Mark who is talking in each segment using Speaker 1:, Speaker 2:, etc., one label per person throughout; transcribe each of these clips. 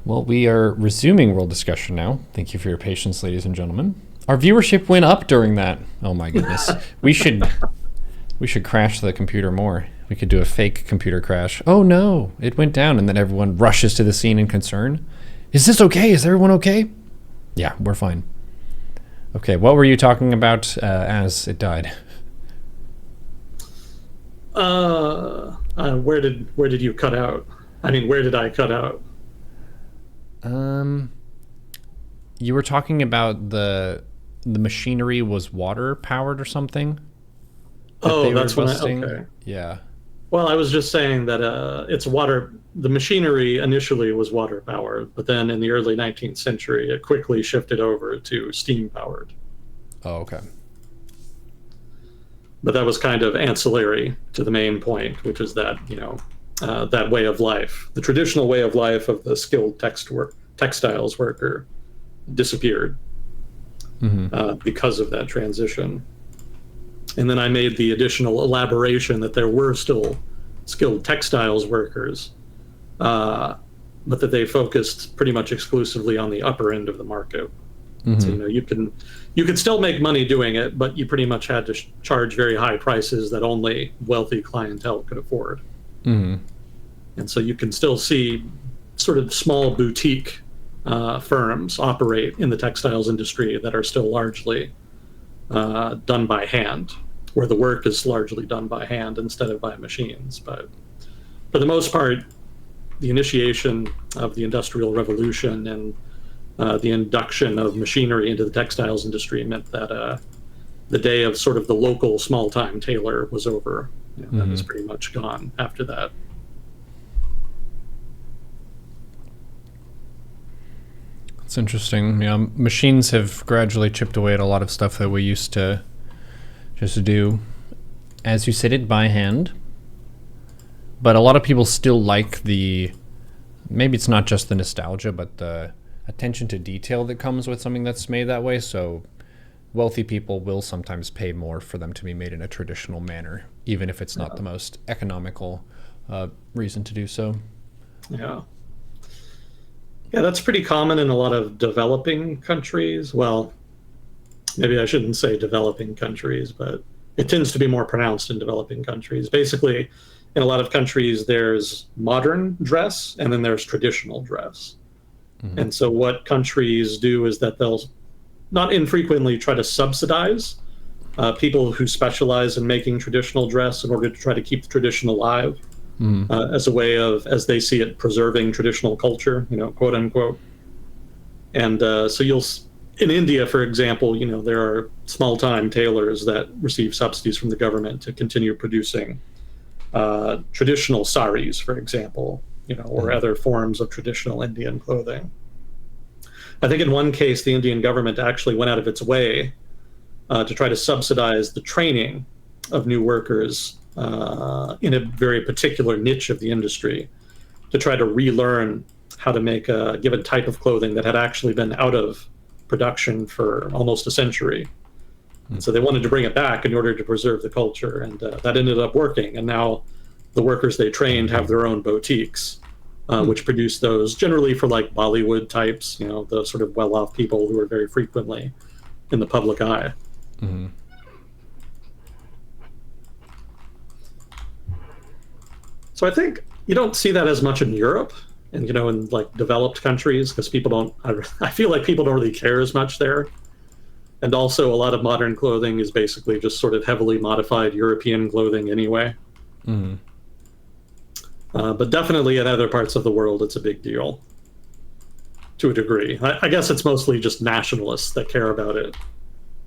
Speaker 1: Well, we are resuming world discussion now. Thank you for your patience, ladies and gentlemen. Our viewership went up during that. Oh my goodness. We should crash the computer more. We could do a fake computer crash. Oh no, it went down, and then everyone rushes to the scene in concern. Is this okay? Is everyone okay? Yeah, we're fine. Okay, what were you talking about as it died?
Speaker 2: Where did you cut out? I mean, where did I cut out?
Speaker 1: Um, you were talking about the machinery was water powered or something that
Speaker 2: Oh,
Speaker 1: they were
Speaker 2: that's when
Speaker 1: busting.
Speaker 2: okay.
Speaker 1: Yeah.
Speaker 2: Well, I was just saying that it's water. The machinery initially was water powered, but then in the early 19th century, it quickly shifted over to steam powered.
Speaker 1: Oh, okay.
Speaker 2: But that was kind of ancillary to the main point, which is that that way of life, the traditional way of life of the skilled textiles worker, disappeared because of that transition. And then I made the additional elaboration that there were still skilled textiles workers, but that they focused pretty much exclusively on the upper end of the market. So you could still make money doing it, but you pretty much had to charge very high prices that only wealthy clientele could afford. And so you can still see sort of small boutique firms operate in the textiles industry that are still largely done by hand, where the work is largely done by hand instead of by machines. But for the most part, the initiation of the Industrial Revolution and the induction of machinery into the textiles industry meant that the day of sort of the local small-time tailor was over. That was pretty much gone after that.
Speaker 1: It's interesting. Yeah, machines have gradually chipped away at a lot of stuff that we used to just do, as you said, it by hand. But a lot of people still like maybe it's not just the nostalgia, but the attention to detail that comes with something that's made that way. So wealthy people will sometimes pay more for them to be made in a traditional manner, even if it's not the most economical reason to do so.
Speaker 2: Yeah. Yeah, that's pretty common in a lot of developing countries. Well, maybe I shouldn't say developing countries, but it tends to be more pronounced in developing countries. Basically, in a lot of countries, there's modern dress and then there's traditional dress. And so what countries do is that they'll not infrequently try to subsidize people who specialize in making traditional dress in order to try to keep the tradition alive. As a way of, as they see it, preserving traditional culture, quote unquote. And so in India, for example, there are small-time tailors that receive subsidies from the government to continue producing traditional saris, for example, or other forms of traditional Indian clothing. I think in one case, the Indian government actually went out of its way to try to subsidize the training of new workers in a very particular niche of the industry, to try to relearn how to make a given type of clothing that had actually been out of production for almost a century. And so they wanted to bring it back in order to preserve the culture, and that ended up working. And now the workers they trained have their own boutiques, which produce those generally for like Bollywood types, the sort of well-off people who are very frequently in the public eye. So I think you don't see that as much in Europe and, in like developed countries, because I feel like people don't really care as much there. And also a lot of modern clothing is basically just sort of heavily modified European clothing anyway. But definitely in other parts of the world, it's a big deal to a degree. I guess it's mostly just nationalists that care about it.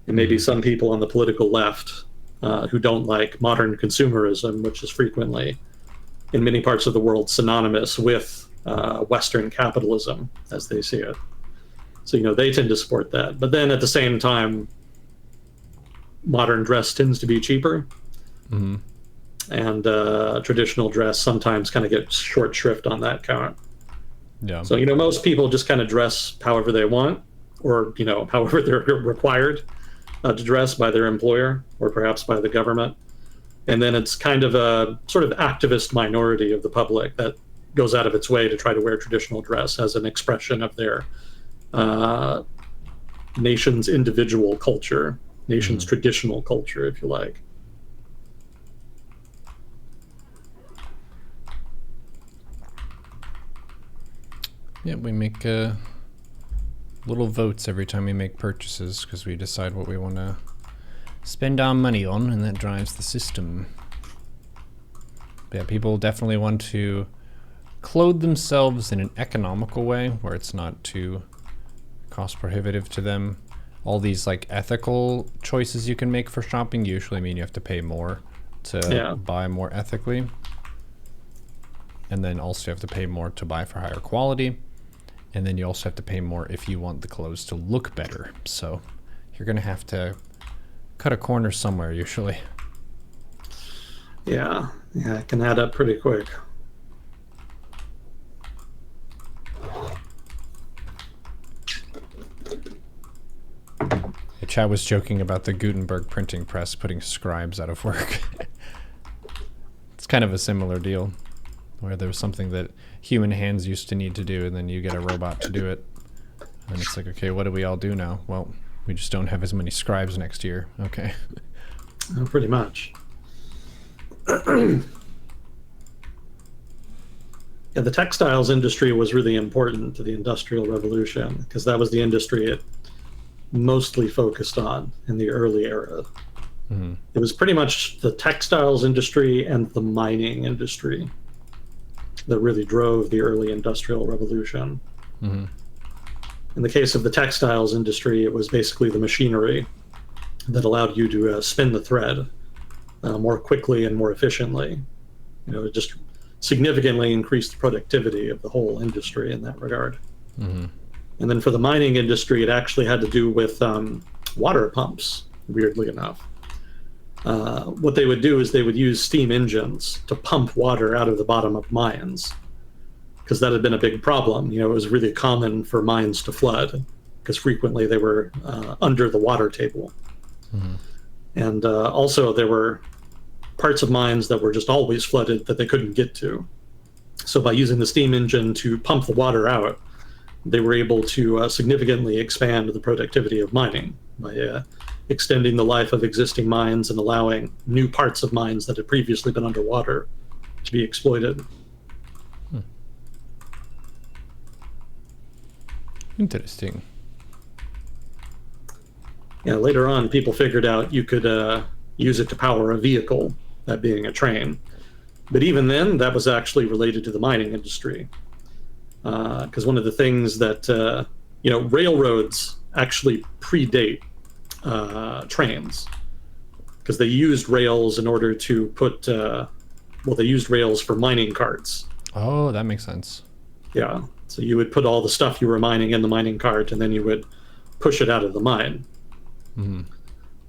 Speaker 2: And maybe some people on the political left who don't like modern consumerism, which is frequently in many parts of the world synonymous with Western capitalism as they see it. So, they tend to support that. But then at the same time, modern dress tends to be cheaper. And traditional dress sometimes kind of gets short shrift on that count.
Speaker 1: Yeah.
Speaker 2: So, most people just kind of dress however they want, or, however they're required to dress by their employer or perhaps by the government. And then it's kind of a sort of activist minority of the public that goes out of its way to try to wear traditional dress as an expression of their nation's individual culture, nation's traditional culture, if you like.
Speaker 1: Yeah, we make little votes every time we make purchases because we decide what we want to spend our money on, and that drives the system. But yeah, people definitely want to clothe themselves in an economical way where it's not too cost prohibitive to them. All these like ethical choices you can make for shopping usually mean you have to pay more to buy more ethically. And then also you have to pay more to buy for higher quality. And then you also have to pay more if you want the clothes to look better. So you're going to have to cut a corner somewhere usually.
Speaker 2: Yeah, it can add up pretty quick.
Speaker 1: Chad was joking about the Gutenberg printing press putting scribes out of work. It's kind of a similar deal, where there was something that human hands used to need to do, and then you get a robot to do it. And it's like, okay, what do we all do now? Well, we just don't have as many scribes next year. Okay.
Speaker 2: Pretty much. Yeah, the textiles industry was really important to the Industrial Revolution because that was the industry it mostly focused on in the early era. It was pretty much the textiles industry and the mining industry that really drove the early Industrial Revolution. In the case of the textiles industry, it was basically the machinery that allowed you to spin the thread more quickly and more efficiently. It just significantly increased the productivity of the whole industry in that regard. And then for the mining industry, it actually had to do with water pumps, weirdly enough. What they would do is they would use steam engines to pump water out of the bottom of mines, because that had been a big problem. It was really common for mines to flood, because frequently they were under the water table. And also there were parts of mines that were just always flooded that they couldn't get to. So by using the steam engine to pump the water out, they were able to significantly expand the productivity of mining by extending the life of existing mines and allowing new parts of mines that had previously been underwater to be exploited.
Speaker 1: Interesting.
Speaker 2: Yeah, later on, people figured out you could use it to power a vehicle, that being a train. But even then, that was actually related to the mining industry. Because one of the things that, railroads actually predate trains, because they used rails in order to put, they used rails for mining carts.
Speaker 1: Oh, that makes sense.
Speaker 2: Yeah, so you would put all the stuff you were mining in the mining cart, and then you would push it out of the mine.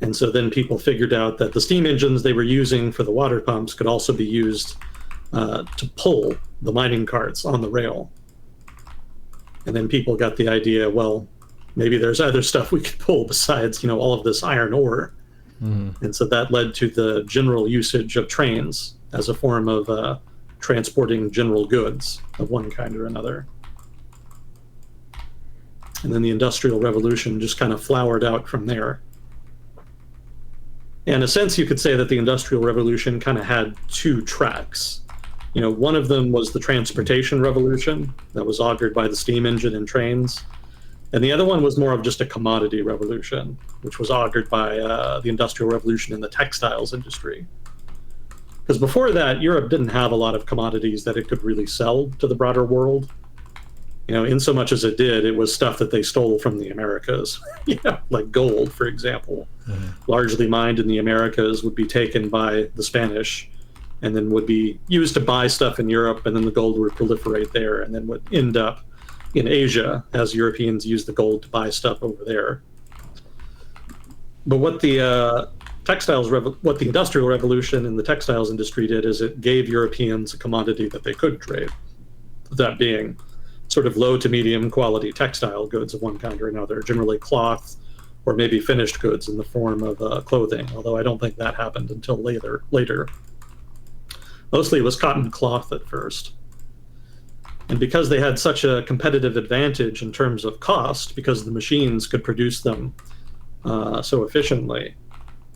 Speaker 2: And so then people figured out that the steam engines they were using for the water pumps could also be used to pull the mining carts on the rail. And then people got the idea, well, maybe there's other stuff we could pull besides, all of this iron ore. And so that led to the general usage of trains as a form of transporting general goods of one kind or another. And then the Industrial Revolution just kind of flowered out from there. In a sense, you could say that the Industrial Revolution kind of had two tracks. One of them was the transportation revolution that was augured by the steam engine and trains. And the other one was more of just a commodity revolution, which was augured by the Industrial Revolution in the textiles industry. Because before that, Europe didn't have a lot of commodities that it could really sell to the broader world. In so much as it did, it was stuff that they stole from the Americas. Like gold, for example. Largely mined in the Americas would be taken by the Spanish and then would be used to buy stuff in Europe, and then the gold would proliferate there and then would end up in Asia as Europeans used the gold to buy stuff over there. But what the what the Industrial Revolution and the textiles industry did is it gave Europeans a commodity that they could trade. That being sort of low to medium quality textile goods of one kind or another, generally cloth or maybe finished goods in the form of clothing, although I don't think that happened until later. Mostly it was cotton cloth at first. And because they had such a competitive advantage in terms of cost, because the machines could produce them so efficiently,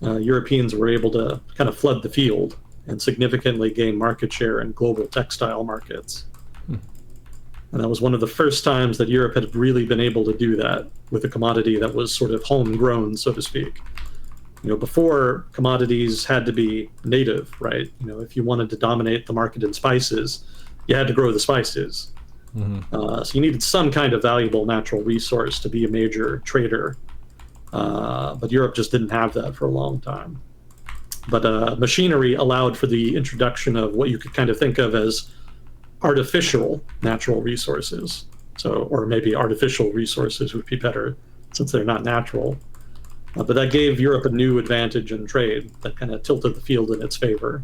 Speaker 2: Europeans were able to kind of flood the field and significantly gain market share in global textile markets. And that was one of the first times that Europe had really been able to do that with a commodity that was sort of homegrown, so to speak. Before, commodities had to be native, right? If you wanted to dominate the market in spices, you had to grow the spices. So you needed some kind of valuable natural resource to be a major trader. But Europe just didn't have that for a long time. But machinery allowed for the introduction of what you could kind of think of as artificial natural resources. Or maybe artificial resources would be better since they're not natural. But that gave Europe a new advantage in trade that kind of tilted the field in its favor,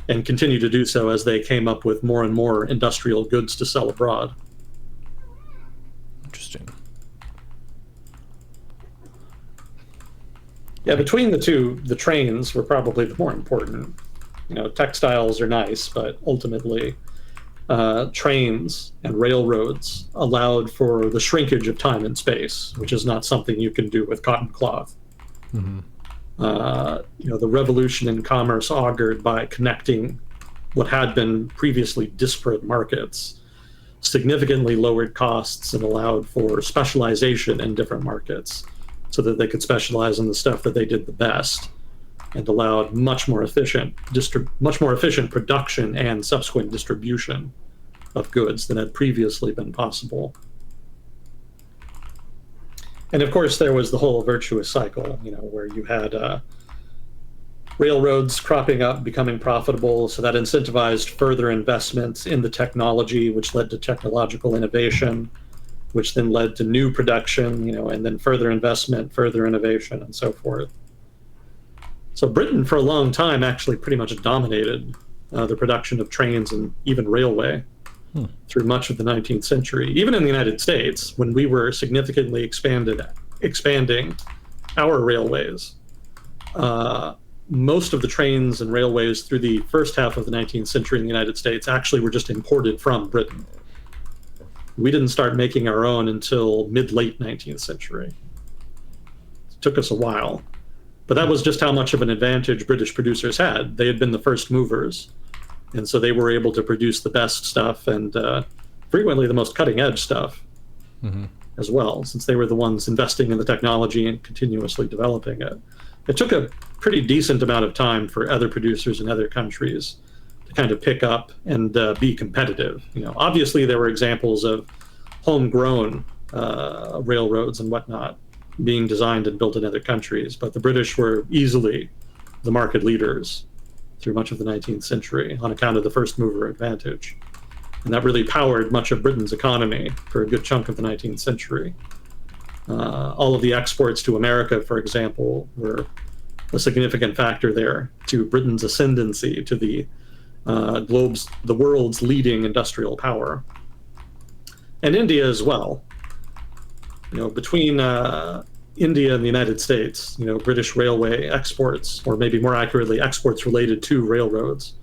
Speaker 2: and continued to do so as they came up with more and more industrial goods to sell abroad.
Speaker 1: Interesting.
Speaker 2: Yeah, between the two, the trains were probably the more important. Textiles are nice, but ultimately trains and railroads allowed for the shrinkage of time and space, which is not something you can do with cotton cloth. The revolution in commerce augured by connecting what had been previously disparate markets significantly lowered costs and allowed for specialization in different markets so that they could specialize in the stuff that they did the best, and allowed much more efficient production and subsequent distribution of goods than had previously been possible. And of course, there was the whole virtuous cycle, where you had railroads cropping up, becoming profitable, so that incentivized further investments in the technology, which led to technological innovation, which then led to new production, and then further investment, further innovation, and so forth. So Britain, for a long time, actually pretty much dominated the production of trains and even railway through much of the 19th century. Even in the United States, when we were significantly expanding our railways, most of the trains and railways through the first half of the 19th century in the United States actually were just imported from Britain. We didn't start making our own until mid-late 19th century. It took us a while. But that was just how much of an advantage British producers had. They had been the first movers, and so they were able to produce the best stuff and frequently the most cutting-edge stuff as well, since they were the ones investing in the technology and continuously developing it. It took a pretty decent amount of time for other producers in other countries to kind of pick up and be competitive. Obviously there were examples of homegrown railroads and whatnot being designed and built in other countries, but the British were easily the market leaders through much of the 19th century on account of the first mover advantage. And that really powered much of Britain's economy for a good chunk of the 19th century. All of the exports to America, for example, were a significant factor there to Britain's ascendancy to the world's leading industrial power. And India as well. Between India and the United States, British railway exports, or maybe more accurately, exports related to railroads,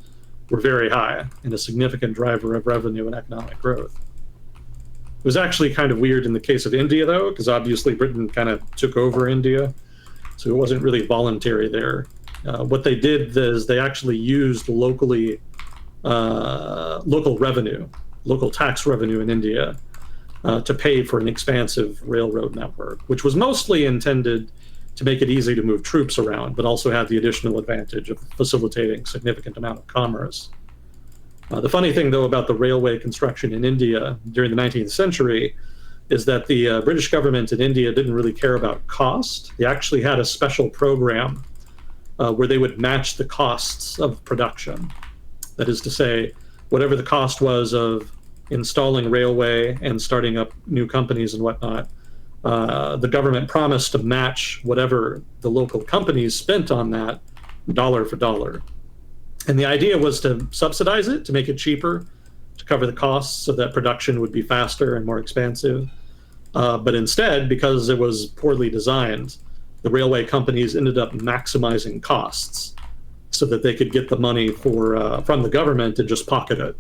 Speaker 2: were very high and a significant driver of revenue and economic growth. It was actually kind of weird in the case of India, though, because obviously Britain kind of took over India, so it wasn't really voluntary there. What they did is they actually used local revenue, local tax revenue in India, to pay for an expansive railroad network, which was mostly intended to make it easy to move troops around, but also had the additional advantage of facilitating significant amount of commerce. The funny thing, though, about the railway construction in India during the 19th century is that the British government in India didn't really care about cost. They actually had a special program where they would match the costs of production. That is to say, whatever the cost was of installing railway and starting up new companies and whatnot, the government promised to match whatever the local companies spent on that dollar for dollar. And the idea was to subsidize it, to make it cheaper, to cover the costs so that production would be faster and more expansive. But instead, because it was poorly designed, the railway companies ended up maximizing costs so that they could get the money from the government and just pocket it.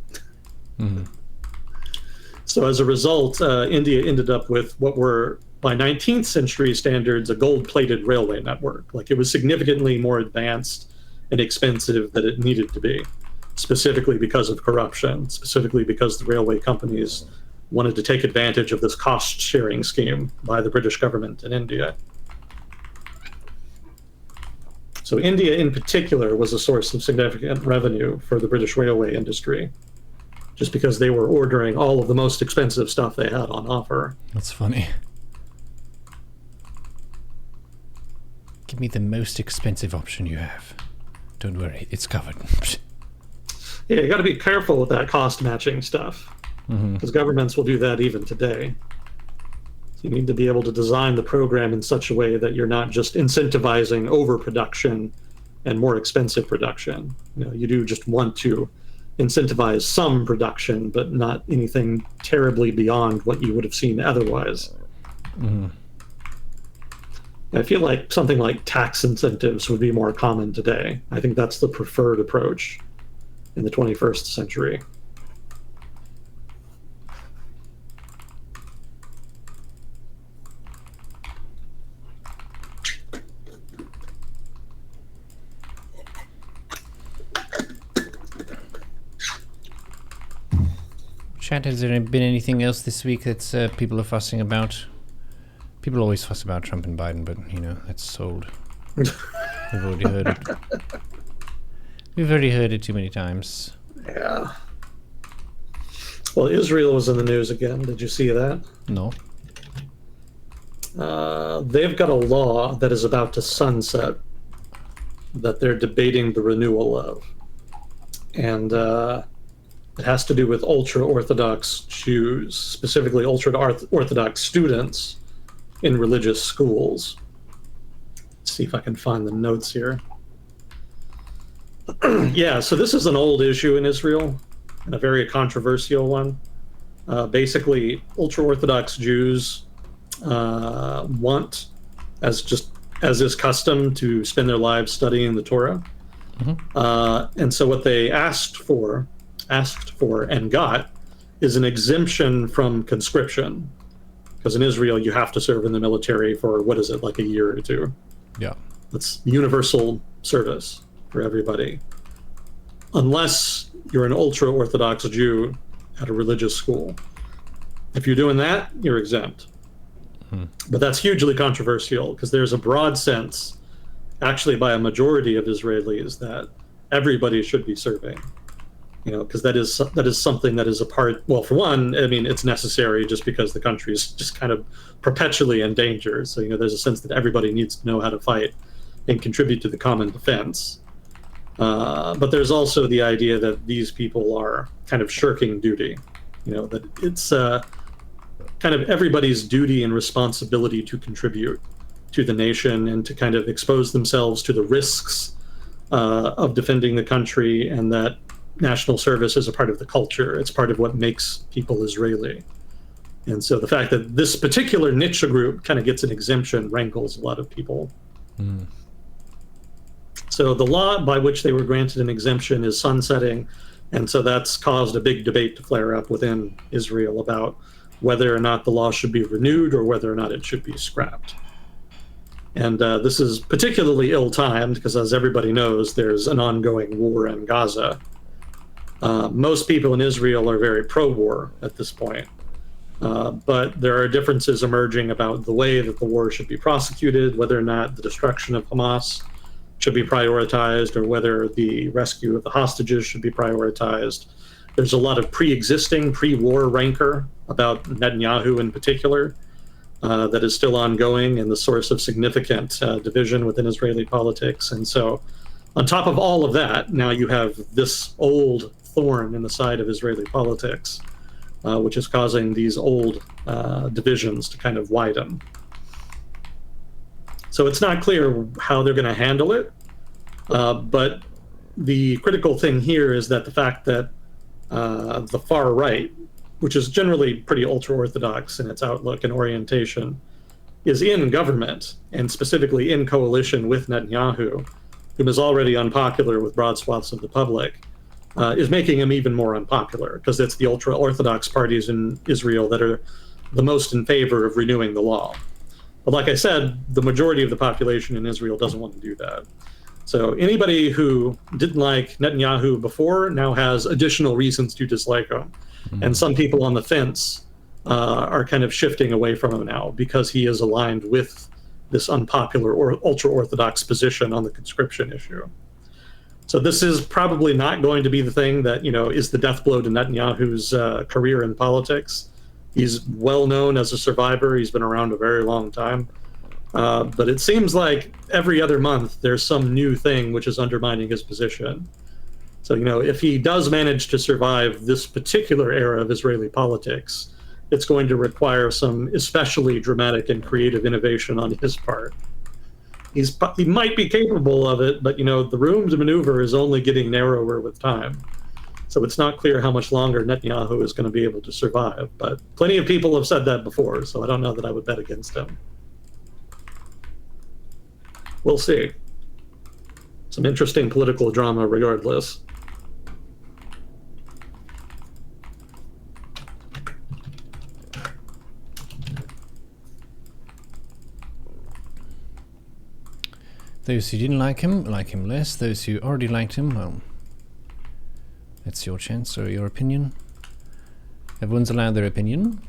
Speaker 2: So as a result, India ended up with what were, by 19th century standards, a gold-plated railway network. Like, it was significantly more advanced and expensive than it needed to be, specifically because of corruption, specifically because the railway companies wanted to take advantage of this cost-sharing scheme by the British government in India. So India in particular was a source of significant revenue for the British railway industry, just because they were ordering all of the most expensive stuff they had on offer.
Speaker 1: That's funny. Give me the most expensive option you have. Don't worry, it's covered.
Speaker 2: Yeah, you got to be careful with that cost matching stuff, because governments will do that even today. So you need to be able to design the program in such a way that you're not just incentivizing overproduction and more expensive production. You know, you do just want to incentivize some production, but not anything terribly beyond what you would have seen otherwise. I feel like something like tax incentives would be more common today. I think that's the preferred approach in the 21st century.
Speaker 1: Chat, has there been anything else this week that's people are fussing about? People always fuss about Trump and Biden, but, you know, that's sold. We've already heard it. We've already heard it too many times.
Speaker 2: Yeah. Well, Israel was in the news again. Did you see that?
Speaker 1: No.
Speaker 2: They've got a law that is about to sunset that they're debating the renewal of. And it has to do with ultra-Orthodox Jews, specifically ultra-Orthodox students in religious schools. Let's see if I can find the notes here. Yeah, so this is an old issue in Israel, and a very controversial one. Basically, ultra-Orthodox Jews want, as is custom, to spend their lives studying the Torah. And so what they asked for and got is an exemption from conscription. Because in Israel, you have to serve in the military for, what is it, like a year or two?
Speaker 1: Yeah.
Speaker 2: That's universal service for everybody. Unless you're an ultra-Orthodox Jew at a religious school. If you're doing that, you're exempt. But that's hugely controversial, because there's a broad sense, actually by a majority of Israelis, that everybody should be serving. You know, because that is something that is a part. Well, for one, I mean, it's necessary just because the country is just kind of perpetually in danger. So, you know, there's a sense that everybody needs to know how to fight and contribute to the common defense. But there's also the idea that these people are kind of shirking duty. You know, that it's kind of everybody's duty and responsibility to contribute to the nation and to kind of expose themselves to the risks of defending the country, and that national service is a part of the culture. It's part of what makes people Israeli. And so the fact that this particular niche group kind of gets an exemption rankles a lot of people. So the law by which they were granted an exemption is sunsetting, and so that's caused a big debate to flare up within Israel about whether or not the law should be renewed or whether or not it should be scrapped. And this is particularly ill-timed because, as everybody knows, there's an ongoing war in Gaza. Most people in Israel are very pro-war at this point, but there are differences emerging about the way that the war should be prosecuted, whether or not the destruction of Hamas should be prioritized, or whether the rescue of the hostages should be prioritized. There's a lot of pre-existing, pre-war rancor about Netanyahu in particular that is still ongoing and the source of significant division within Israeli politics. And so on top of all of that, now you have this old thorn in the side of Israeli politics, which is causing these old divisions to kind of widen. So it's not clear how they're going to handle it, but the critical thing here is that the fact that the far right, which is generally pretty ultra-Orthodox in its outlook and orientation, is in government, and specifically in coalition with Netanyahu, whom is already unpopular with broad swaths of the public. is making him even more unpopular, because it's the ultra-Orthodox parties in Israel that are the most in favor of renewing the law. But like I said, the majority of the population in Israel doesn't want to do that. So anybody who didn't like Netanyahu before now has additional reasons to dislike him. Mm-hmm. And some people on the fence are kind of shifting away from him now because he is aligned with this unpopular or ultra-Orthodox position on the conscription issue. So this is probably not going to be the thing that, is the death blow to Netanyahu's career in politics. He's well known as a survivor. He's been around a very long time. But it seems like every other month there's some new thing which is undermining his position. So, if he does manage to survive this particular era of Israeli politics, it's going to require some especially dramatic and creative innovation on his part. He might be capable of it, but, the room to maneuver is only getting narrower with time. So it's not clear how much longer Netanyahu is going to be able to survive. But plenty of people have said that before, so I don't know that I would bet against him. We'll see. Some interesting political drama regardless.
Speaker 1: Those who didn't like him less. Those who already liked him, well, it's your chance or your opinion. Everyone's allowed their opinion.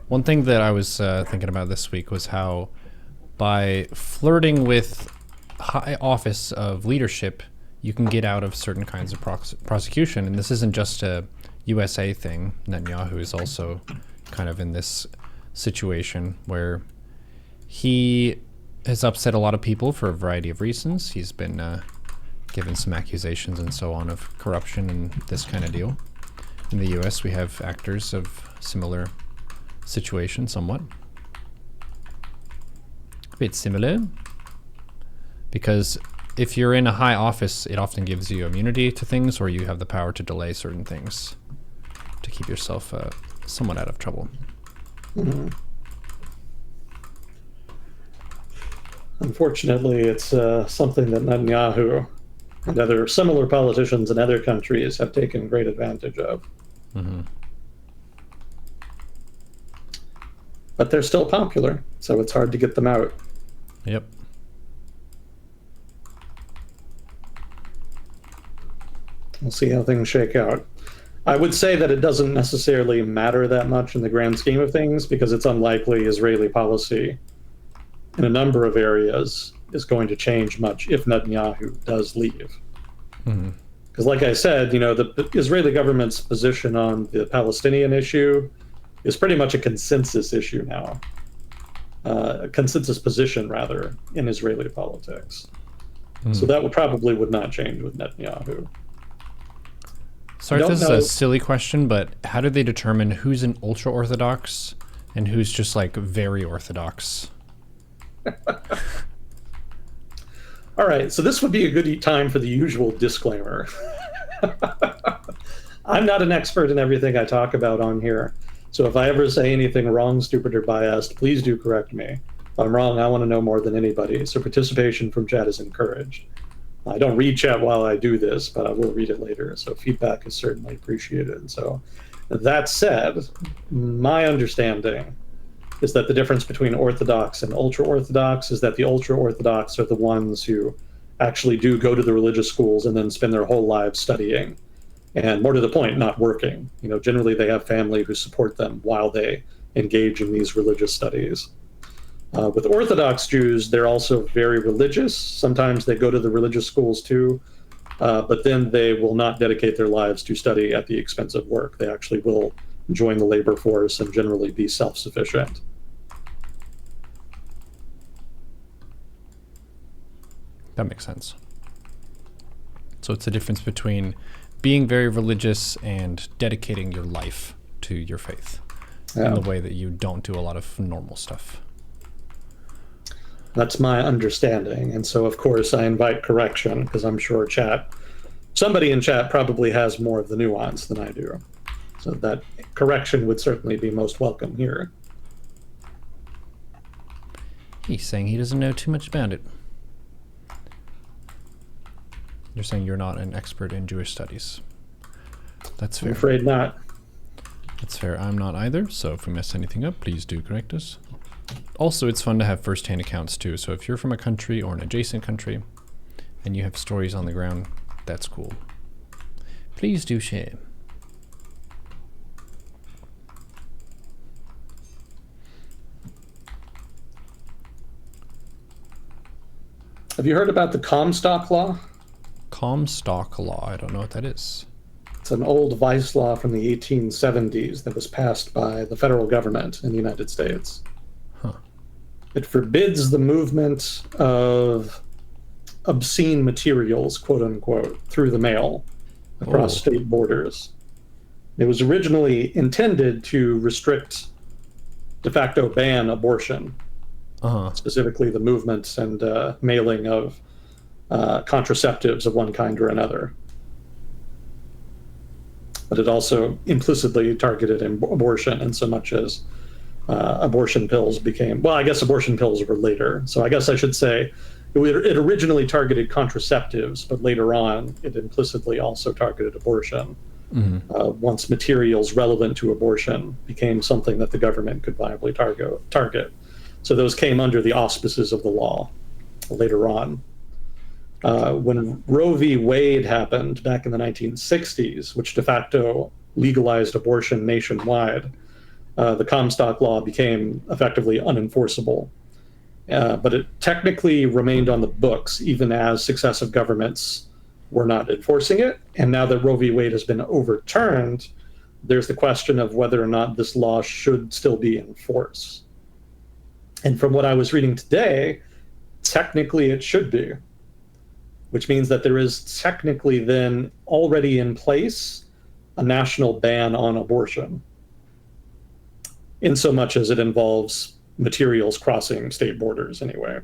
Speaker 1: One thing that I was thinking about this week was how by flirting with high office of leadership, you can get out of certain kinds of prosecution. And this isn't just a USA thing. Netanyahu is also kind of in this situation where he has upset a lot of people for a variety of reasons. He's been given some accusations and so on of corruption and this kind of deal. In the US, we have actors of similar situation, somewhat. A bit similar. Because if you're in a high office, it often gives you immunity to things, or you have the power to delay certain things to keep yourself somewhat out of trouble.
Speaker 2: Mm-hmm. Unfortunately, it's something that Netanyahu and other similar politicians in other countries have taken great advantage of. Mm-hmm. But they're still popular, so it's hard to get them out.
Speaker 1: Yep.
Speaker 2: We'll see how things shake out. I would say that it doesn't necessarily matter that much in the grand scheme of things, because it's unlikely Israeli policy in a number of areas is going to change much if Netanyahu does leave. Because like I said, the Israeli government's position on the Palestinian issue is pretty much a consensus issue now. A consensus position, rather, in Israeli politics. So that would not change with Netanyahu.
Speaker 1: Sorry if this is a silly question, but how do they determine who's an ultra-Orthodox and who's just like very Orthodox?
Speaker 2: All right, so this would be a good time for the usual disclaimer. I'm not an expert in everything I talk about on here, so if I ever say anything wrong, stupid, or biased, please do correct me. If I'm wrong, I want to know more than anybody, so participation from chat is encouraged. I don't read chat while I do this, but I will read it later, so feedback is certainly appreciated. So that said, my understanding is that the difference between Orthodox and ultra-Orthodox is that the ultra-Orthodox are the ones who actually do go to the religious schools and then spend their whole lives studying, and more to the point, not working. Generally they have family who support them while they engage in these religious studies. With Orthodox Jews, they're also very religious. Sometimes they go to the religious schools too, but then they will not dedicate their lives to study at the expense of work. They actually will join the labor force and generally be self-sufficient.
Speaker 1: That makes sense. So it's the difference between being very religious and dedicating your life to your faith in the way that you don't do a lot of normal stuff.
Speaker 2: That's my understanding. And so, of course, I invite correction, because I'm sure somebody in chat probably has more of the nuance than I do. So that correction would certainly be most welcome here.
Speaker 1: He's saying he doesn't know too much about it. You're saying you're not an expert in Jewish studies. That's fair.
Speaker 2: I'm afraid not.
Speaker 1: That's fair. I'm not either, so if we mess anything up, please do correct us. Also, it's fun to have first-hand accounts too, so if you're from a country or an adjacent country and you have stories on the ground, that's cool. Please do share.
Speaker 2: Have you heard about the Comstock law?
Speaker 1: Comstock law. I don't know what that is.
Speaker 2: It's an old vice law from the 1870s that was passed by the federal government in the United States.
Speaker 1: Huh.
Speaker 2: It forbids the movement of obscene materials, quote unquote, through the mail across state borders. It was originally intended to restrict, de facto ban abortion, specifically the movement and mailing of contraceptives of one kind or another. But it also implicitly targeted abortion in so much as abortion pills became, well, I guess abortion pills were later. So I guess I should say it originally targeted contraceptives, but later on it implicitly also targeted abortion. Once materials relevant to abortion became something that the government could viably target. So those came under the auspices of the law later on. When Roe v. Wade happened back in the 1960s, which de facto legalized abortion nationwide, the Comstock law became effectively unenforceable. But it technically remained on the books even as successive governments were not enforcing it. And now that Roe v. Wade has been overturned, there's the question of whether or not this law should still be in force. And from what I was reading today, technically it should be, which means that there is technically then already in place a national ban on abortion, in so much as it involves materials crossing state borders anyway.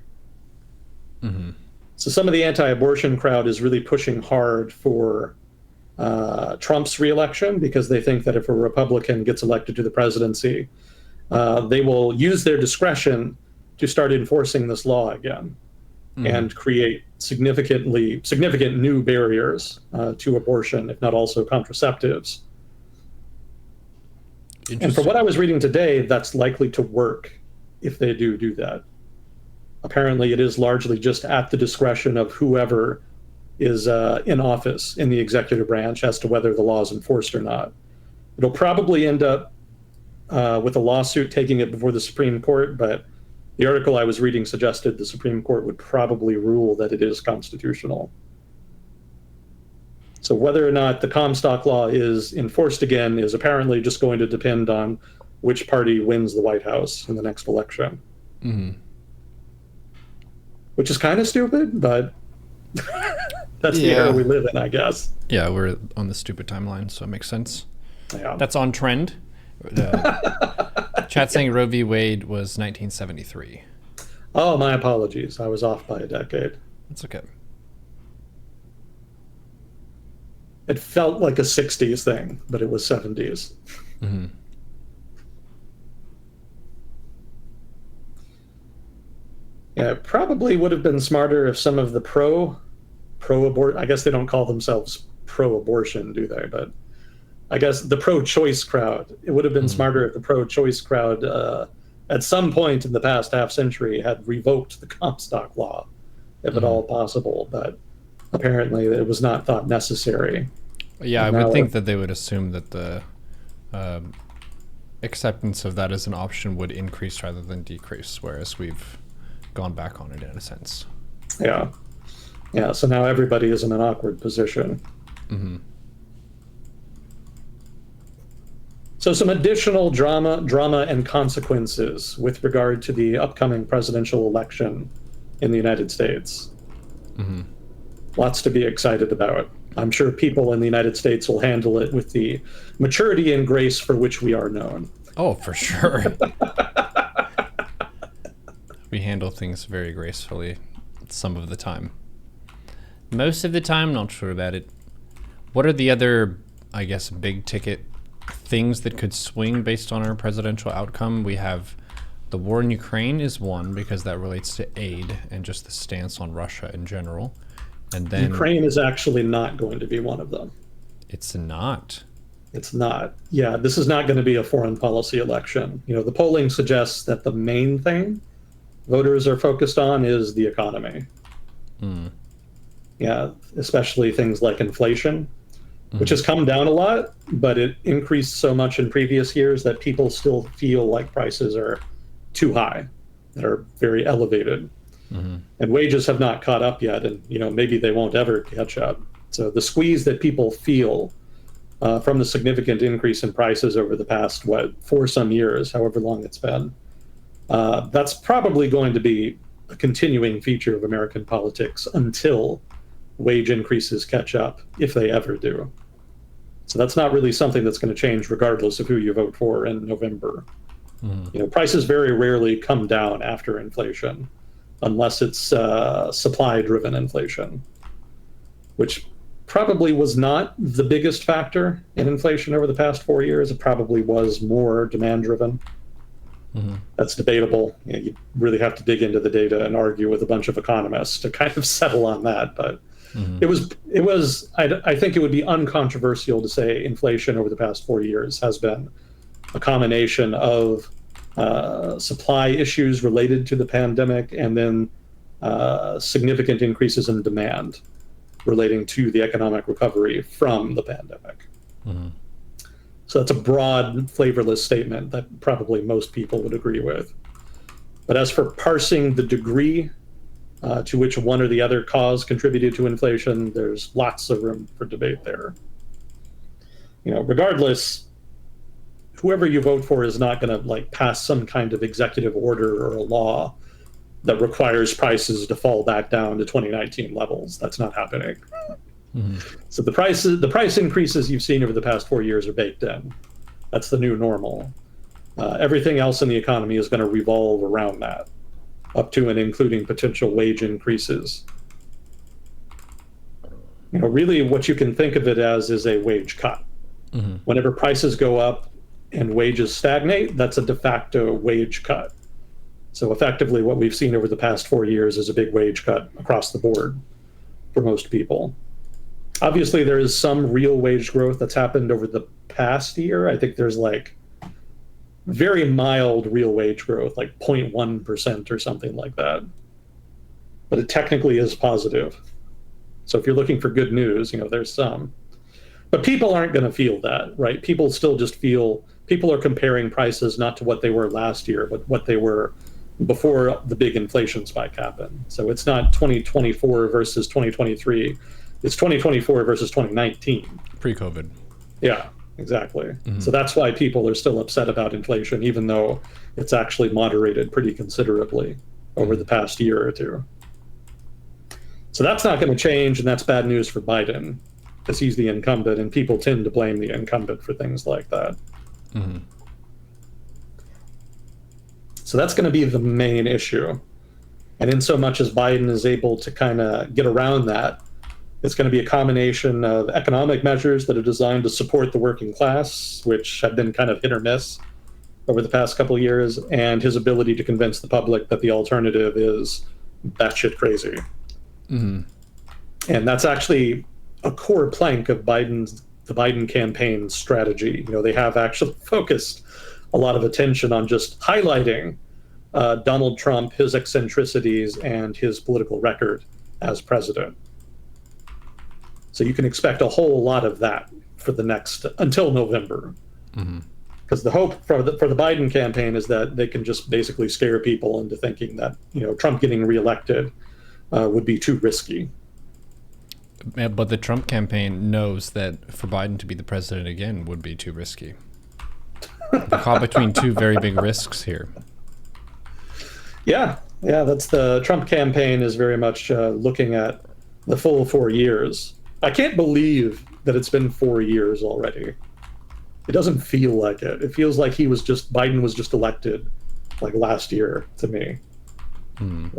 Speaker 2: So some of the anti-abortion crowd is really pushing hard for Trump's reelection, because they think that if a Republican gets elected to the presidency, they will use their discretion to start enforcing this law again and create significant new barriers to abortion, if not also contraceptives. And from what I was reading today, that's likely to work if they do that. Apparently, it is largely just at the discretion of whoever is in office in the executive branch as to whether the law is enforced or not. It'll probably end up with a lawsuit taking it before the Supreme Court, but the article I was reading suggested the Supreme Court would probably rule that it is constitutional. So whether or not the Comstock law is enforced again is apparently just going to depend on which party wins the White House in the next election. Which is kind of stupid, but that's the era we live in, I guess.
Speaker 1: Yeah, we're on the stupid timeline, so it makes sense.
Speaker 2: Yeah.
Speaker 1: That's on trend. Chat saying Roe v. Wade was 1973.
Speaker 2: Oh, my apologies. I was off by a decade.
Speaker 1: That's okay.
Speaker 2: It felt like a 60s thing, but it was 70s. Yeah, it probably would have been smarter if some of the pro-abortion, I guess they don't call themselves pro-abortion, do they? But I guess the pro-choice crowd, it would have been smarter if the pro-choice crowd at some point in the past half century had revoked the Comstock law, if at all possible, but apparently it was not thought necessary.
Speaker 1: Yeah, I would think that they would assume that the acceptance of that as an option would increase rather than decrease, whereas we've gone back on it in a sense.
Speaker 2: Yeah. Yeah, so now everybody is in an awkward position. So some additional drama and consequences with regard to the upcoming presidential election in the United States. Lots to be excited about. I'm sure people in the United States will handle it with the maturity and grace for which we are known.
Speaker 1: Oh, for sure. We handle things very gracefully some of the time. Most of the time, not sure about it. What are the other, I guess, big ticket things that could swing based on our presidential outcome? We have the war in Ukraine is one, because that relates to aid and just the stance on Russia in general. And then
Speaker 2: Ukraine is actually not going to be one of them.
Speaker 1: it's not.
Speaker 2: It's not. Yeah, this is not going to be a foreign policy election. The polling suggests that the main thing voters are focused on is the economy. Yeah, especially things like inflation, which has come down a lot, but it increased so much in previous years that people still feel like prices are too high, that are very elevated. And wages have not caught up yet, and maybe they won't ever catch up. So the squeeze that people feel from the significant increase in prices over the past, for some years, however long it's been, that's probably going to be a continuing feature of American politics until wage increases catch up, if they ever do. So that's not really something that's going to change regardless of who you vote for in November. Prices very rarely come down after inflation, unless it's supply-driven inflation, which probably was not the biggest factor in inflation over the past 4 years. It probably was more demand-driven. That's debatable. You really have to dig into the data and argue with a bunch of economists to kind of settle on that. But it was. I think it would be uncontroversial to say inflation over the past 4 years has been a combination of supply issues related to the pandemic and then significant increases in demand relating to the economic recovery from the pandemic. So that's a broad, flavorless statement that probably most people would agree with. But as for parsing the degree to which one or the other cause contributed to inflation, there's lots of room for debate there. Regardless, whoever you vote for is not going to pass some kind of executive order or a law that requires prices to fall back down to 2019 levels. That's not happening. So the price increases you've seen over the past 4 years are baked in. That's the new normal. Everything else in the economy is going to revolve around that, up to and including potential wage increases. Really what you can think of it as is a wage cut. Whenever prices go up and wages stagnate, that's a de facto wage cut. So effectively what we've seen over the past 4 years is a big wage cut across the board for most people. Obviously, there is some real wage growth that's happened over the past year. I think there's very mild real wage growth, 0.1% or something like that. But it technically is positive. So if you're looking for good news, there's some. But people aren't going to feel that, right? People still just feel, people are comparing prices not to what they were last year, but what they were before the big inflation spike happened. So it's not 2024 versus 2023. It's 2024 versus 2019.
Speaker 1: Pre-COVID.
Speaker 2: Yeah, exactly. So that's why people are still upset about inflation, even though it's actually moderated pretty considerably over the past year or two. So that's not going to change, and that's bad news for Biden, because he's the incumbent, and people tend to blame the incumbent for things like that. So that's going to be the main issue. And in so much as Biden is able to kind of get around that, it's going to be a combination of economic measures that are designed to support the working class, which have been kind of hit or miss over the past couple of years, and his ability to convince the public that the alternative is batshit crazy. And that's actually a core plank of the Biden campaign strategy. They have actually focused a lot of attention on just highlighting Donald Trump, his eccentricities, and his political record as president. So you can expect a whole lot of that for the next, until November. Because the hope for the Biden campaign is that they can just basically scare people into thinking that, Trump getting reelected would be too risky.
Speaker 1: Yeah, but the Trump campaign knows that for Biden to be the president again would be too risky. They're caught between two very big risks here.
Speaker 2: Yeah, that's the Trump campaign is very much looking at the full 4 years. I can't believe that it's been 4 years already. It doesn't feel like it. It feels like Biden was just elected last year to me.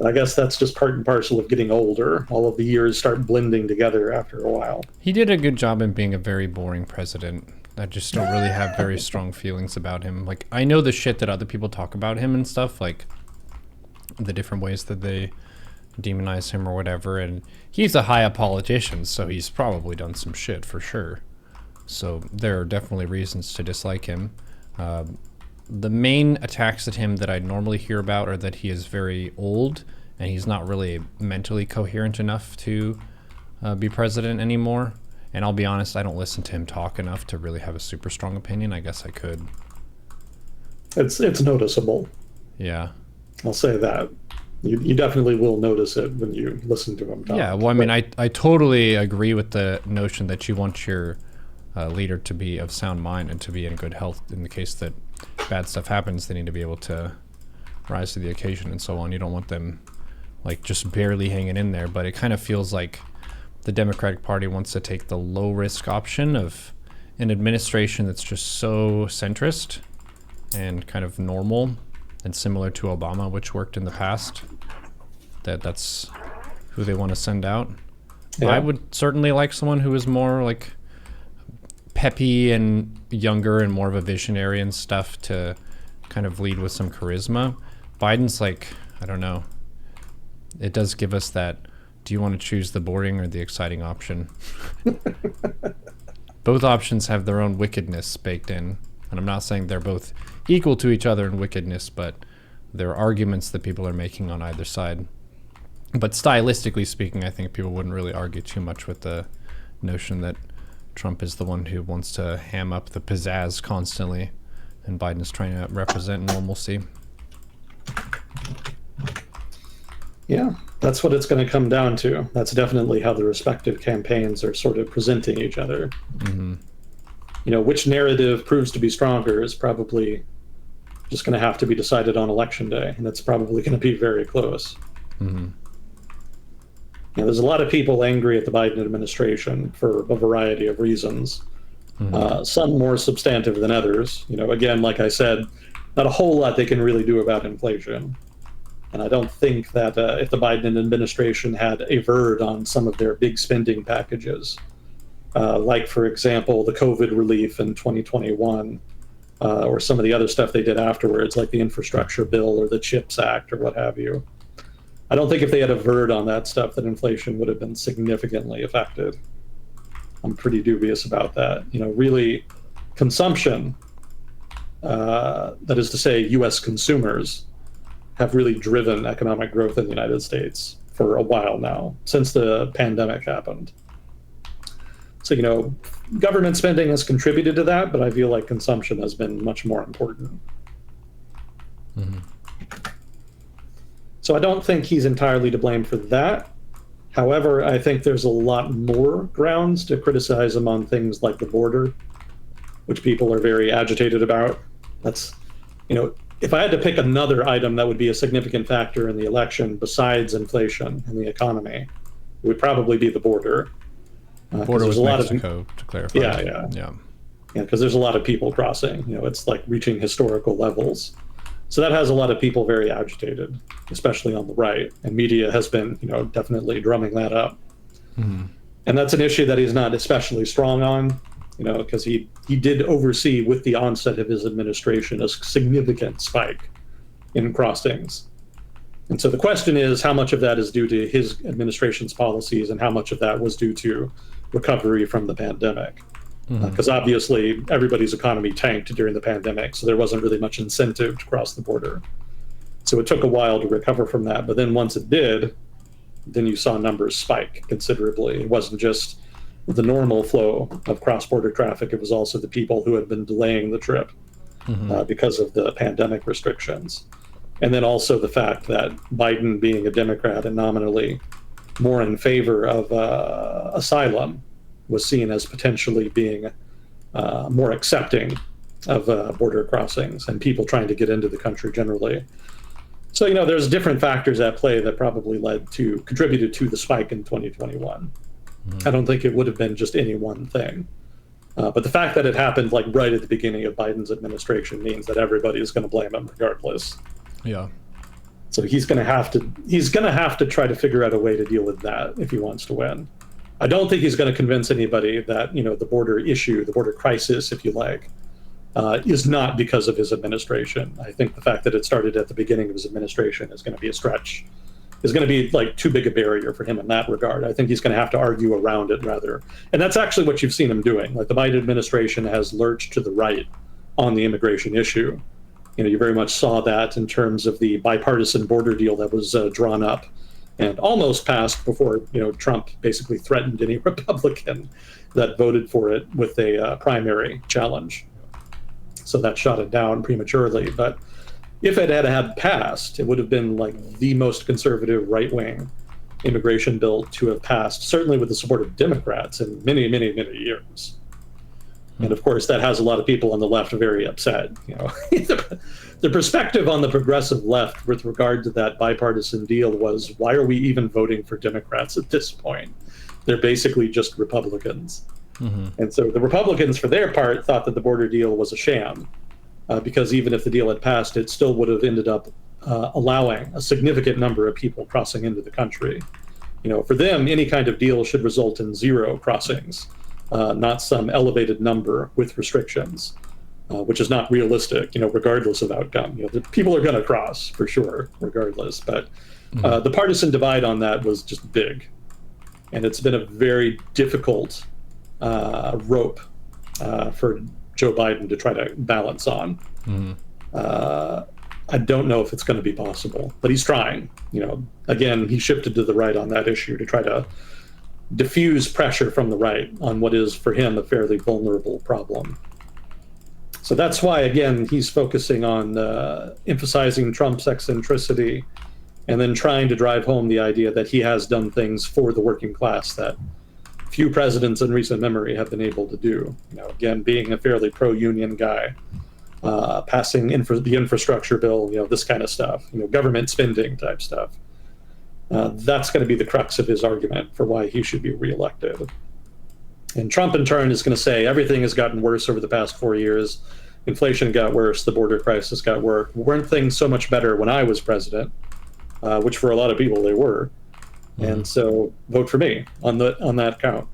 Speaker 2: I guess that's just part and parcel of getting older. All of the years start blending together after a while.
Speaker 1: He did a good job in being a very boring president. I just don't really have very strong feelings about him. I know the shit that other people talk about him and stuff, the different ways that they demonize him or whatever. And he's a high-up politician, so he's probably done some shit for sure. So there are definitely reasons to dislike him. The main attacks at him that I normally hear about are that he is very old and he's not really mentally coherent enough to be president anymore. And I'll be honest, I don't listen to him talk enough to really have a super strong opinion. I guess I could.
Speaker 2: It's noticeable.
Speaker 1: Yeah.
Speaker 2: I'll say that. You definitely will notice it when you listen to him talk.
Speaker 1: Yeah, well, I mean, I totally agree with the notion that you want your leader to be of sound mind and to be in good health. In the case that bad stuff happens, they need to be able to rise to the occasion and so on. You don't want them like just barely hanging in there, but it kind of feels like the Democratic Party wants to take the low risk option of an administration that's just so centrist and kind of normal and similar to Obama, which worked in the past. That's who they want to send out. Yeah. I would certainly like someone who is more like peppy and younger and more of a visionary and stuff to kind of lead with some charisma. Biden's like, I don't know. It does give us that, do you want to choose the boring or the exciting option? Both options have their own wickedness baked in. And I'm not saying they're both equal to each other in wickedness, but there are arguments that people are making on either side. But stylistically speaking, I think people wouldn't really argue too much with the notion that Trump is the one who wants to ham up the pizzazz constantly, and Biden's trying to represent normalcy.
Speaker 2: Yeah, that's what it's going to come down to. That's definitely how the respective campaigns are sort of presenting each other.
Speaker 1: Mm-hmm.
Speaker 2: You know, which narrative proves to be stronger is probably just going to have to be decided on Election Day, and it's probably going to be very close.
Speaker 1: Mm-hmm.
Speaker 2: You know, there's a lot of people angry at the Biden administration for a variety of reasons. Mm-hmm. Some more substantive than others. You know, again, like I said, not a whole lot they can really do about inflation. And I don't think that if the Biden administration had averred on some of their big spending packages, like, for example, the COVID relief in 2021, or some of the other stuff they did afterwards, like the infrastructure bill or the CHIPS Act or what have you. I don't think if they had averred on that stuff that inflation would have been significantly affected. I'm pretty dubious about that. You know, really, consumption, that is to say, U.S. consumers, have really driven economic growth in the United States for a while now, since the pandemic happened. So, you know, government spending has contributed to that, but I feel like consumption has been much more important.
Speaker 1: Mm-hmm.
Speaker 2: So I don't think he's entirely to blame for that. However, I think there's a lot more grounds to criticize him on things like the border, which people are very agitated about. That's, you know, if I had to pick another item that would be a significant factor in the election besides inflation and the economy, it would probably be the border.
Speaker 1: Border with Mexico, to clarify.
Speaker 2: Yeah, because there's a lot of people crossing. You know, it's like reaching historical levels. So that has a lot of people very agitated, especially on the right. And media has been, you know, definitely drumming that up.
Speaker 1: Mm-hmm.
Speaker 2: And that's an issue that he's not especially strong on, you know, because he did oversee, with the onset of his administration, a significant spike in crossings. And so the question is, how much of that is due to his administration's policies and how much of that was due to recovery from the pandemic? Because obviously everybody's economy tanked during the pandemic, so there wasn't really much incentive to cross the border. So it took a while to recover from that. But then once it did, then you saw numbers spike considerably. It wasn't just the normal flow of cross-border traffic. It was also the people who had been delaying the trip because of the pandemic restrictions. And then also the fact that Biden, being a Democrat and nominally more in favor of asylum, was seen as potentially being more accepting of border crossings and people trying to get into the country generally. So, you know, there's different factors at play that probably contributed to the spike in 2021. I don't think it would have been just any one thing. But the fact that it happened like right at the beginning of Biden's administration means that everybody is going to blame him regardless.
Speaker 1: Yeah.
Speaker 2: So he's going to have to try to figure out a way to deal with that if he wants to win. I don't think he's going to convince anybody that, you know, the border issue, the border crisis, if you like, is not because of his administration. I think the fact that it started at the beginning of his administration is going to be a stretch. is going to be like too big a barrier for him in that regard. I think he's going to have to argue around it rather. And that's actually what you've seen him doing. Like the Biden administration has lurched to the right on the immigration issue. You very much saw that in terms of the bipartisan border deal that was drawn up and almost passed before, Trump basically threatened any Republican that voted for it with a primary challenge. So that shot it down prematurely. But if it had passed, it would have been like the most conservative right-wing immigration bill to have passed, certainly with the support of Democrats in many, many, many years. And of course, that has a lot of people on the left very upset. The perspective on the progressive left with regard to that bipartisan deal was, why are we even voting for Democrats at this point? They're basically just Republicans. And so the Republicans, for their part, thought that the border deal was a sham, because even if the deal had passed, it still would have ended up allowing a significant number of people crossing into the country. For them, any kind of deal should result in 0 crossings. Not some elevated number with restrictions, which is not realistic, regardless of outcome. The people are going to cross for sure, regardless. But the partisan divide on that was just big. And it's been a very difficult rope for Joe Biden to try to balance on. I don't know if it's going to be possible, but he's trying. Again, he shifted to the right on that issue to try to diffuse pressure from the right on what is, for him, a fairly vulnerable problem. So that's why, again, he's focusing on emphasizing Trump's eccentricity and then trying to drive home the idea that he has done things for the working class that few presidents in recent memory have been able to do. Again, being a fairly pro-union guy, passing the infrastructure bill, this kind of stuff, government spending type stuff. That's going to be the crux of his argument for why he should be reelected. And Trump, in turn, is going to say everything has gotten worse over the past 4 years. Inflation got worse. The border crisis got worse. Weren't things so much better when I was president? Which for a lot of people they were. And so vote for me on that count.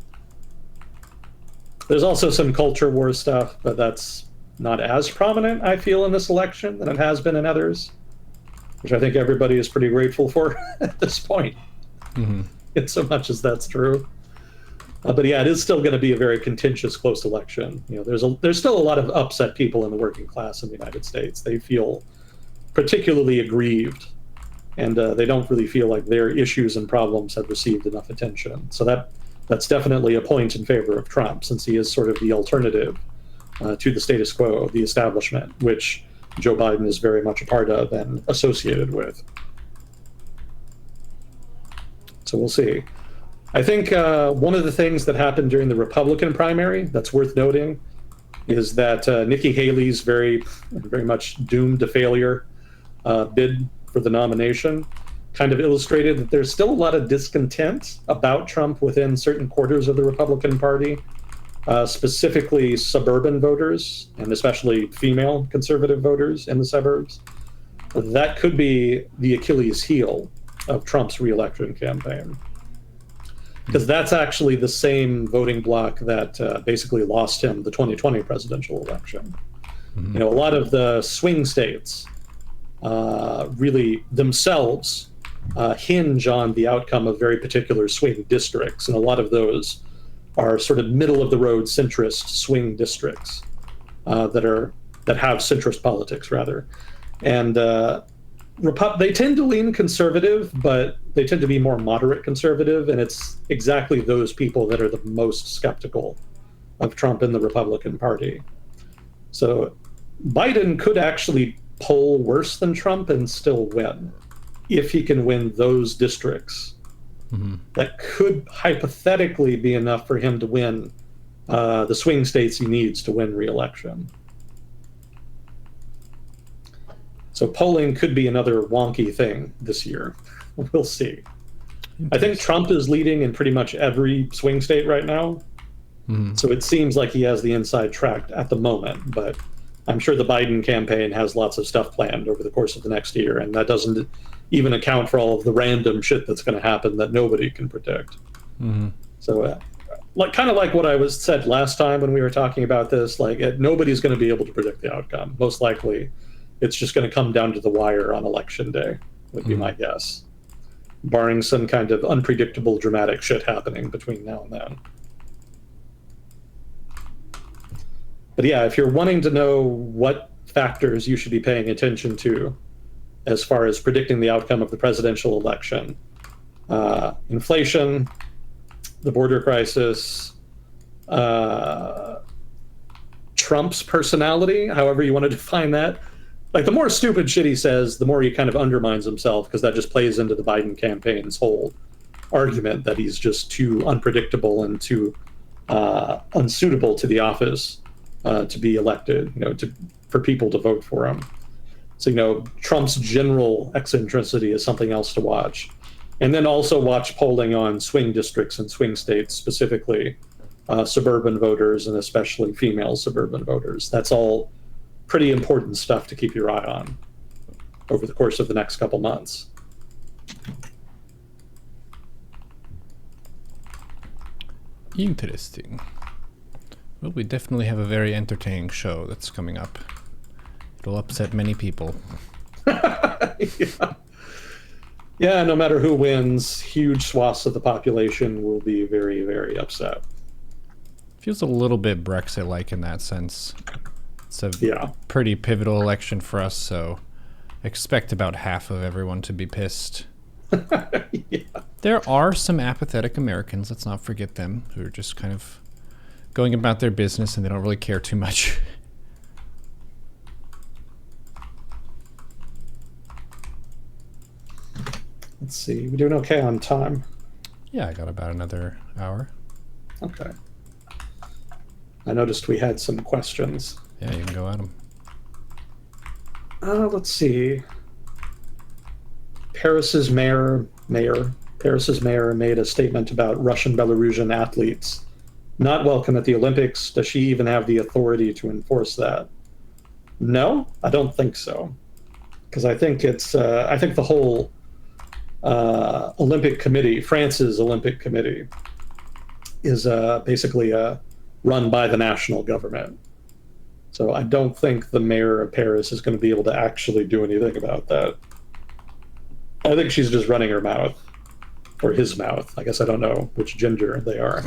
Speaker 2: There's also some culture war stuff, but that's not as prominent, I feel, in this election than it has been in others, which I think everybody is pretty grateful for at this point, in so much as that's true. But yeah, it is still going to be a very contentious, close election. There's still a lot of upset people in the working class in the United States. They feel particularly aggrieved, and they don't really feel like their issues and problems have received enough attention. So that's definitely a point in favor of Trump, since he is sort of the alternative to the status quo, the establishment, which Joe Biden is very much a part of and associated with. So we'll see. I think one of the things that happened during the Republican primary that's worth noting is that Nikki Haley's very much doomed to failure bid for the nomination kind of illustrated that there's still a lot of discontent about Trump within certain quarters of the Republican Party, specifically suburban voters, and especially female conservative voters in the suburbs. That could be the Achilles heel of Trump's reelection campaign, because that's actually the same voting bloc that basically lost him the 2020 presidential election. A lot of the swing states really themselves hinge on the outcome of very particular swing districts, and a lot of those are sort of middle of the road centrist swing districts that have centrist politics rather, and they tend to lean conservative, but they tend to be more moderate conservative, and it's exactly those people that are the most skeptical of Trump in the Republican Party. So Biden could actually poll worse than Trump and still win if he can win those districts. That could hypothetically be enough for him to win the swing states he needs to win re-election. So polling could be another wonky thing this year. We'll see. I think Trump is leading in pretty much every swing state right now. So it seems like he has the inside track at the moment, but I'm sure the Biden campaign has lots of stuff planned over the course of the next year, and that doesn't even account for all of the random shit that's going to happen that nobody can predict. So kind of like what I said last time when we were talking about this, nobody's going to be able to predict the outcome. Most likely it's just going to come down to the wire on election day, would be my guess. barring some kind of unpredictable dramatic shit happening between now and then. But yeah, if you're wanting to know what factors you should be paying attention to as far as predicting the outcome of the presidential election, inflation, the border crisis, Trump's personality, however you want to define that. Like, the more stupid shit he says, the more he kind of undermines himself, because that just plays into the Biden campaign's whole argument that he's just too unpredictable and too unsuitable to the office to be elected, for people to vote for him. So, Trump's general eccentricity is something else to watch. And then also watch polling on swing districts and swing states, specifically suburban voters, and especially female suburban voters. That's all pretty important stuff to keep your eye on over the course of the next couple months.
Speaker 1: Interesting. Well, we definitely have a very entertaining show that's coming up. It'll upset many people.
Speaker 2: Yeah, no matter who wins, huge swaths of the population will be very, very upset.
Speaker 1: Feels a little bit Brexit-like in that sense. It's a pretty pivotal election for us, so expect about half of everyone to be pissed.
Speaker 2: Yeah.
Speaker 1: There are some apathetic Americans, let's not forget them, who are just kind of going about their business and they don't really care too much.
Speaker 2: Let's see, we're doing okay on time.
Speaker 1: Yeah, I got about another hour.
Speaker 2: Okay. I noticed we had some questions.
Speaker 1: Yeah, you can go at them.
Speaker 2: Let's see. Paris's mayor made a statement about Russian Belarusian athletes not welcome at the Olympics. Does she even have the authority to enforce that? No, I don't think so. Because I think I think the whole Olympic Committee, France's Olympic Committee, is basically run by the national government. So I don't think the mayor of Paris is going to be able to actually do anything about that. I think she's just running her mouth, or his mouth. I guess I don't know which gender they are.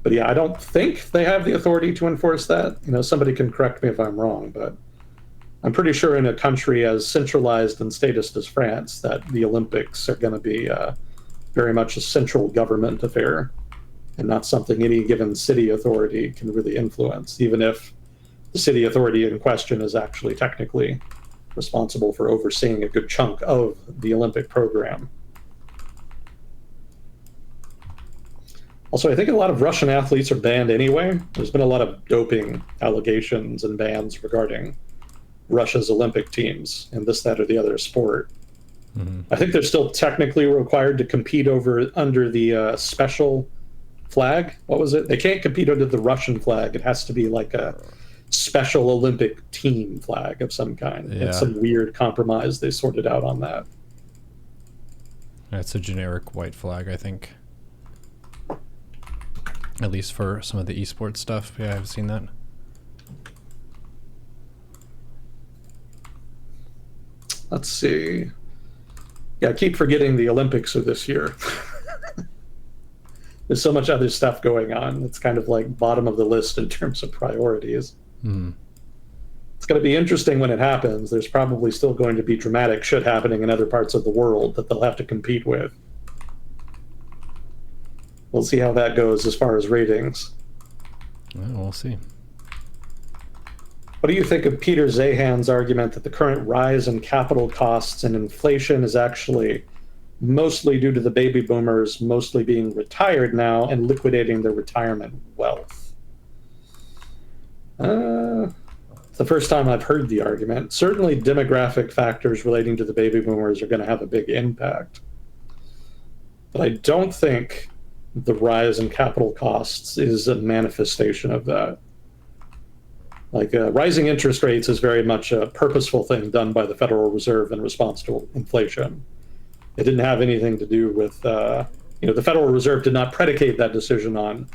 Speaker 2: But yeah, I don't think they have the authority to enforce that. Somebody can correct me if I'm wrong, but I'm pretty sure in a country as centralized and statist as France that the Olympics are going to be very much a central government affair and not something any given city authority can really influence, even if the city authority in question is actually technically responsible for overseeing a good chunk of the Olympic program. Also, I think a lot of Russian athletes are banned anyway. There's been a lot of doping allegations and bans regarding Russia's Olympic teams in this, that, or the other sport. Mm-hmm. I think they're still technically required to compete under the special flag. What was it? They can't compete under the Russian flag. It has to be like a special Olympic team flag of some kind.
Speaker 1: Yeah.
Speaker 2: And some weird compromise they sorted out on that.
Speaker 1: That's a generic white flag, I think. At least for some of the esports stuff. Yeah, I've seen that.
Speaker 2: Let's see. Yeah, I keep forgetting the Olympics are this year. There's so much other stuff going on. It's kind of like bottom of the list in terms of priorities.
Speaker 1: Mm.
Speaker 2: It's going to be interesting when it happens. There's probably still going to be dramatic shit happening in other parts of the world that they'll have to compete with. We'll see how that goes as far as ratings.
Speaker 1: Well, we'll see.
Speaker 2: What do you think of Peter Zahan's argument that the current rise in capital costs and inflation is actually mostly due to the baby boomers mostly being retired now and liquidating their retirement wealth? It's the first time I've heard the argument. Certainly demographic factors relating to the baby boomers are going to have a big impact. But I don't think the rise in capital costs is a manifestation of that. Like rising interest rates is very much a purposeful thing done by the Federal Reserve in response to inflation. It didn't have anything to do with, the Federal Reserve did not predicate that decision on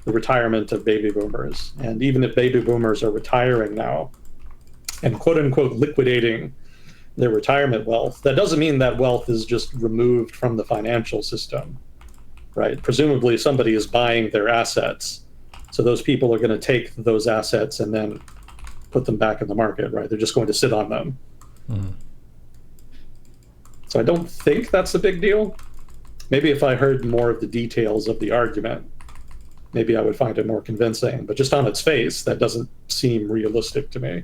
Speaker 2: the retirement of baby boomers. And even if baby boomers are retiring now and quote unquote liquidating their retirement wealth. That doesn't mean that wealth is just removed from the financial system, right? Presumably somebody is buying their assets. So those people are going to take those assets and then put them back in the market, right? They're just going to sit on them. Mm-hmm. So I don't think that's a big deal. Maybe if I heard more of the details of the argument, maybe I would find it more convincing. But just on its face, that doesn't seem realistic to me.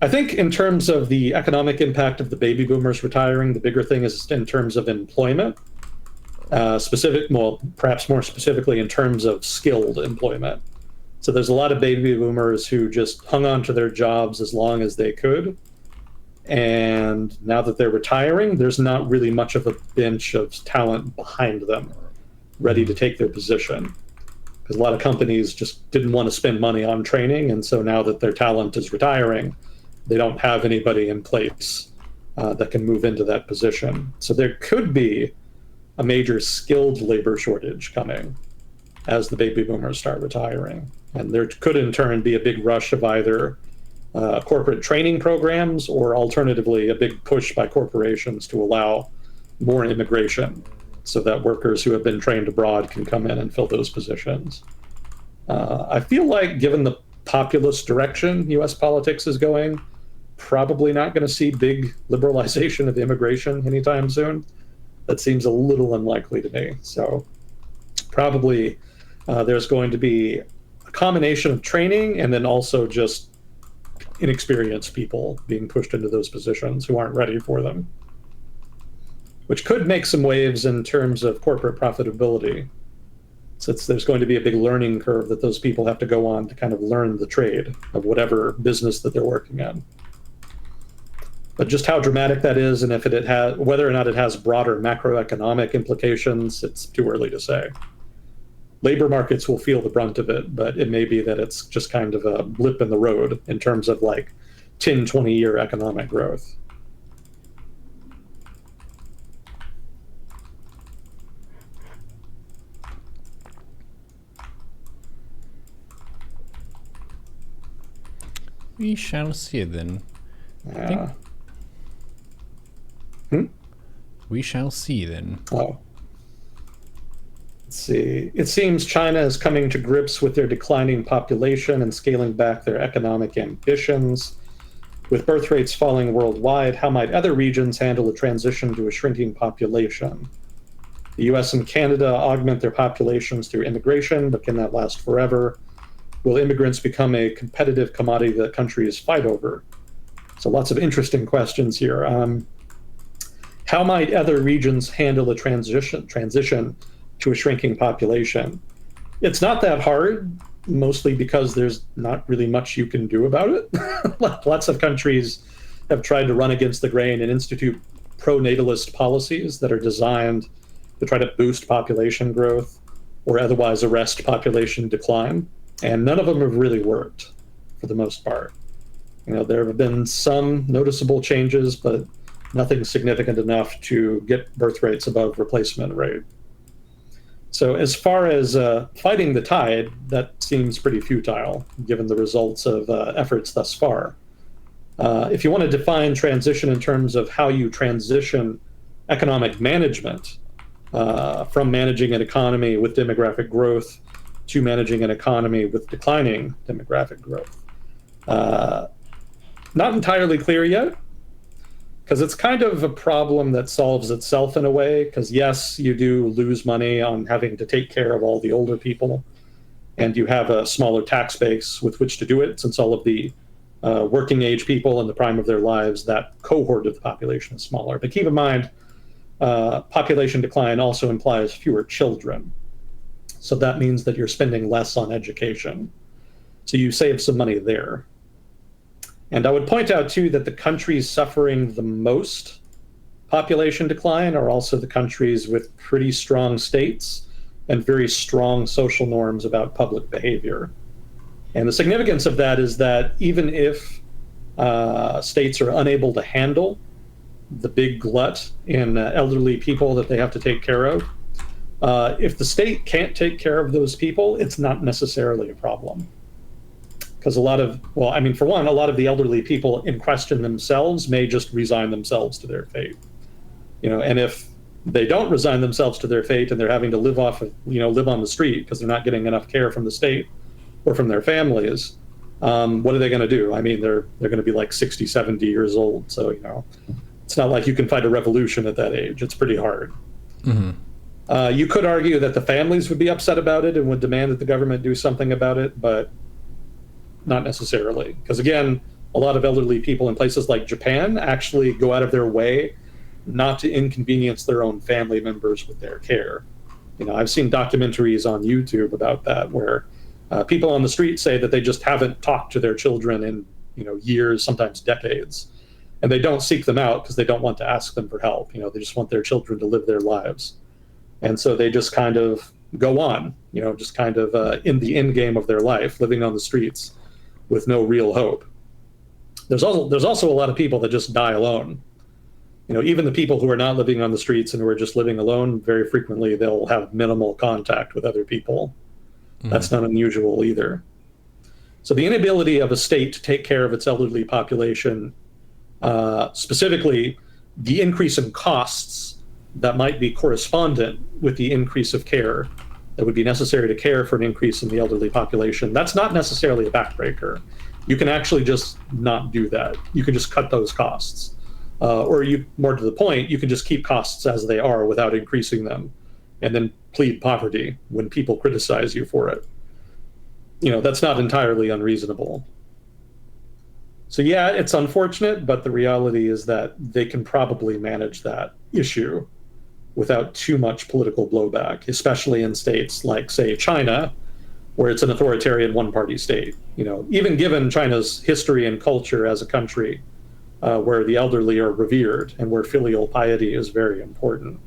Speaker 2: I think in terms of the economic impact of the baby boomers retiring, the bigger thing is in terms of employment. Perhaps more specifically in terms of skilled employment. So there's a lot of baby boomers who just hung on to their jobs as long as they could. And now that they're retiring, there's not really much of a bench of talent behind them ready to take their position. Because a lot of companies just didn't want to spend money on training. And so now that their talent is retiring, they don't have anybody in place that can move into that position. So there could be a major skilled labor shortage coming as the baby boomers start retiring. And there could in turn be a big rush of either corporate training programs or alternatively a big push by corporations to allow more immigration so that workers who have been trained abroad can come in and fill those positions. I feel like given the populist direction US politics is going, probably not going to see big liberalization of immigration anytime soon. That seems a little unlikely to me. So probably there's going to be a combination of training and then also just inexperienced people being pushed into those positions who aren't ready for them, which could make some waves in terms of corporate profitability, since there's going to be a big learning curve that those people have to go on to kind of learn the trade of whatever business that they're working in. But just how dramatic that is and if it has, whether or not it has broader macroeconomic implications, it's too early to say. Labor markets will feel the brunt of it, but it may be that it's just kind of a blip in the road in terms of like 10, 20-year economic growth.
Speaker 1: We shall see then.
Speaker 2: Yeah.
Speaker 1: We shall see then.
Speaker 2: Oh. Let's see. It seems China is coming to grips with their declining population and scaling back their economic ambitions. With birth rates falling worldwide, how might other regions handle a transition to a shrinking population? The US and Canada augment their populations through immigration, but can that last forever? Will immigrants become a competitive commodity that countries fight over? So lots of interesting questions here. How might other regions handle a transition to a shrinking population? It's not that hard, mostly because there's not really much you can do about it. Lots of countries have tried to run against the grain and institute pro-natalist policies that are designed to try to boost population growth or otherwise arrest population decline. And none of them have really worked for the most part. You know, there have been some noticeable changes, but nothing significant enough to get birth rates above replacement rate. So as far as fighting the tide, that seems pretty futile, given the results of efforts thus far. If you want to define transition in terms of how you transition economic management from managing an economy with demographic growth to managing an economy with declining demographic growth, not entirely clear yet, because it's kind of a problem that solves itself in a way, because yes, you do lose money on having to take care of all the older people, and you have a smaller tax base with which to do it, since all of the working age people in the prime of their lives, that cohort of the population is smaller. But keep in mind, population decline also implies fewer children. So that means that you're spending less on education. So you save some money there. And I would point out, too, that the countries suffering the most population decline are also the countries with pretty strong states and very strong social norms about public behavior. And the significance of that is that even if states are unable to handle the big glut in elderly people that they have to take care of, if the state can't take care of those people, it's not necessarily a problem. Because for one, a lot of the elderly people in question themselves may just resign themselves to their fate. And if they don't resign themselves to their fate and they're having to live on the street because they're not getting enough care from the state or from their families, what are they going to do? I mean, they're going to be like 60, 70 years old. So, it's not like you can fight a revolution at that age. It's pretty hard.
Speaker 1: Mm-hmm.
Speaker 2: You could argue that the families would be upset about it and would demand that the government do something about it, but not necessarily. Because again, a lot of elderly people in places like Japan actually go out of their way not to inconvenience their own family members with their care. I've seen documentaries on YouTube about that where people on the street say that they just haven't talked to their children in years, sometimes decades, and they don't seek them out because they don't want to ask them for help. They just want their children to live their lives, and so they just kind of go on, just kind of in the end game of their life, living on the streets with no real hope. There's also a lot of people that just die alone. Even the people who are not living on the streets and who are just living alone, very frequently they'll have minimal contact with other people. Mm-hmm. That's not unusual either. So the inability of a state to take care of its elderly population, specifically the increase in costs that might be correspondent with the increase of care that would be necessary to care for an increase in the elderly population, that's not necessarily a backbreaker. You can actually just not do that. You can just cut those costs. Or more to the point, you can just keep costs as they are without increasing them, and then plead poverty when people criticize you for it. That's not entirely unreasonable. So yeah, it's unfortunate, but the reality is that they can probably manage that issue without too much political blowback, especially in states like, say, China, where it's an authoritarian one-party state. Even given China's history and culture as a country, where the elderly are revered and where filial piety is very important.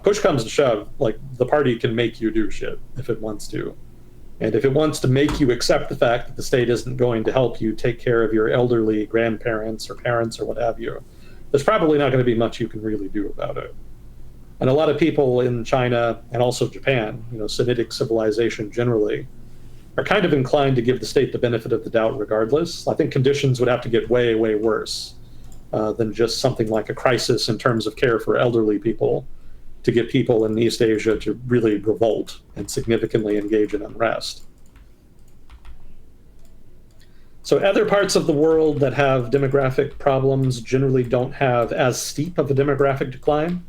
Speaker 2: Push comes to shove, like, the party can make you do shit if it wants to. And if it wants to make you accept the fact that the state isn't going to help you take care of your elderly grandparents or parents or what have you, there's probably not going to be much you can really do about it. And a lot of people in China and also Japan, Semitic civilization generally, are kind of inclined to give the state the benefit of the doubt regardless. I think conditions would have to get way, way worse than just something like a crisis in terms of care for elderly people to get people in East Asia to really revolt and significantly engage in unrest. So other parts of the world that have demographic problems generally don't have as steep of a demographic decline.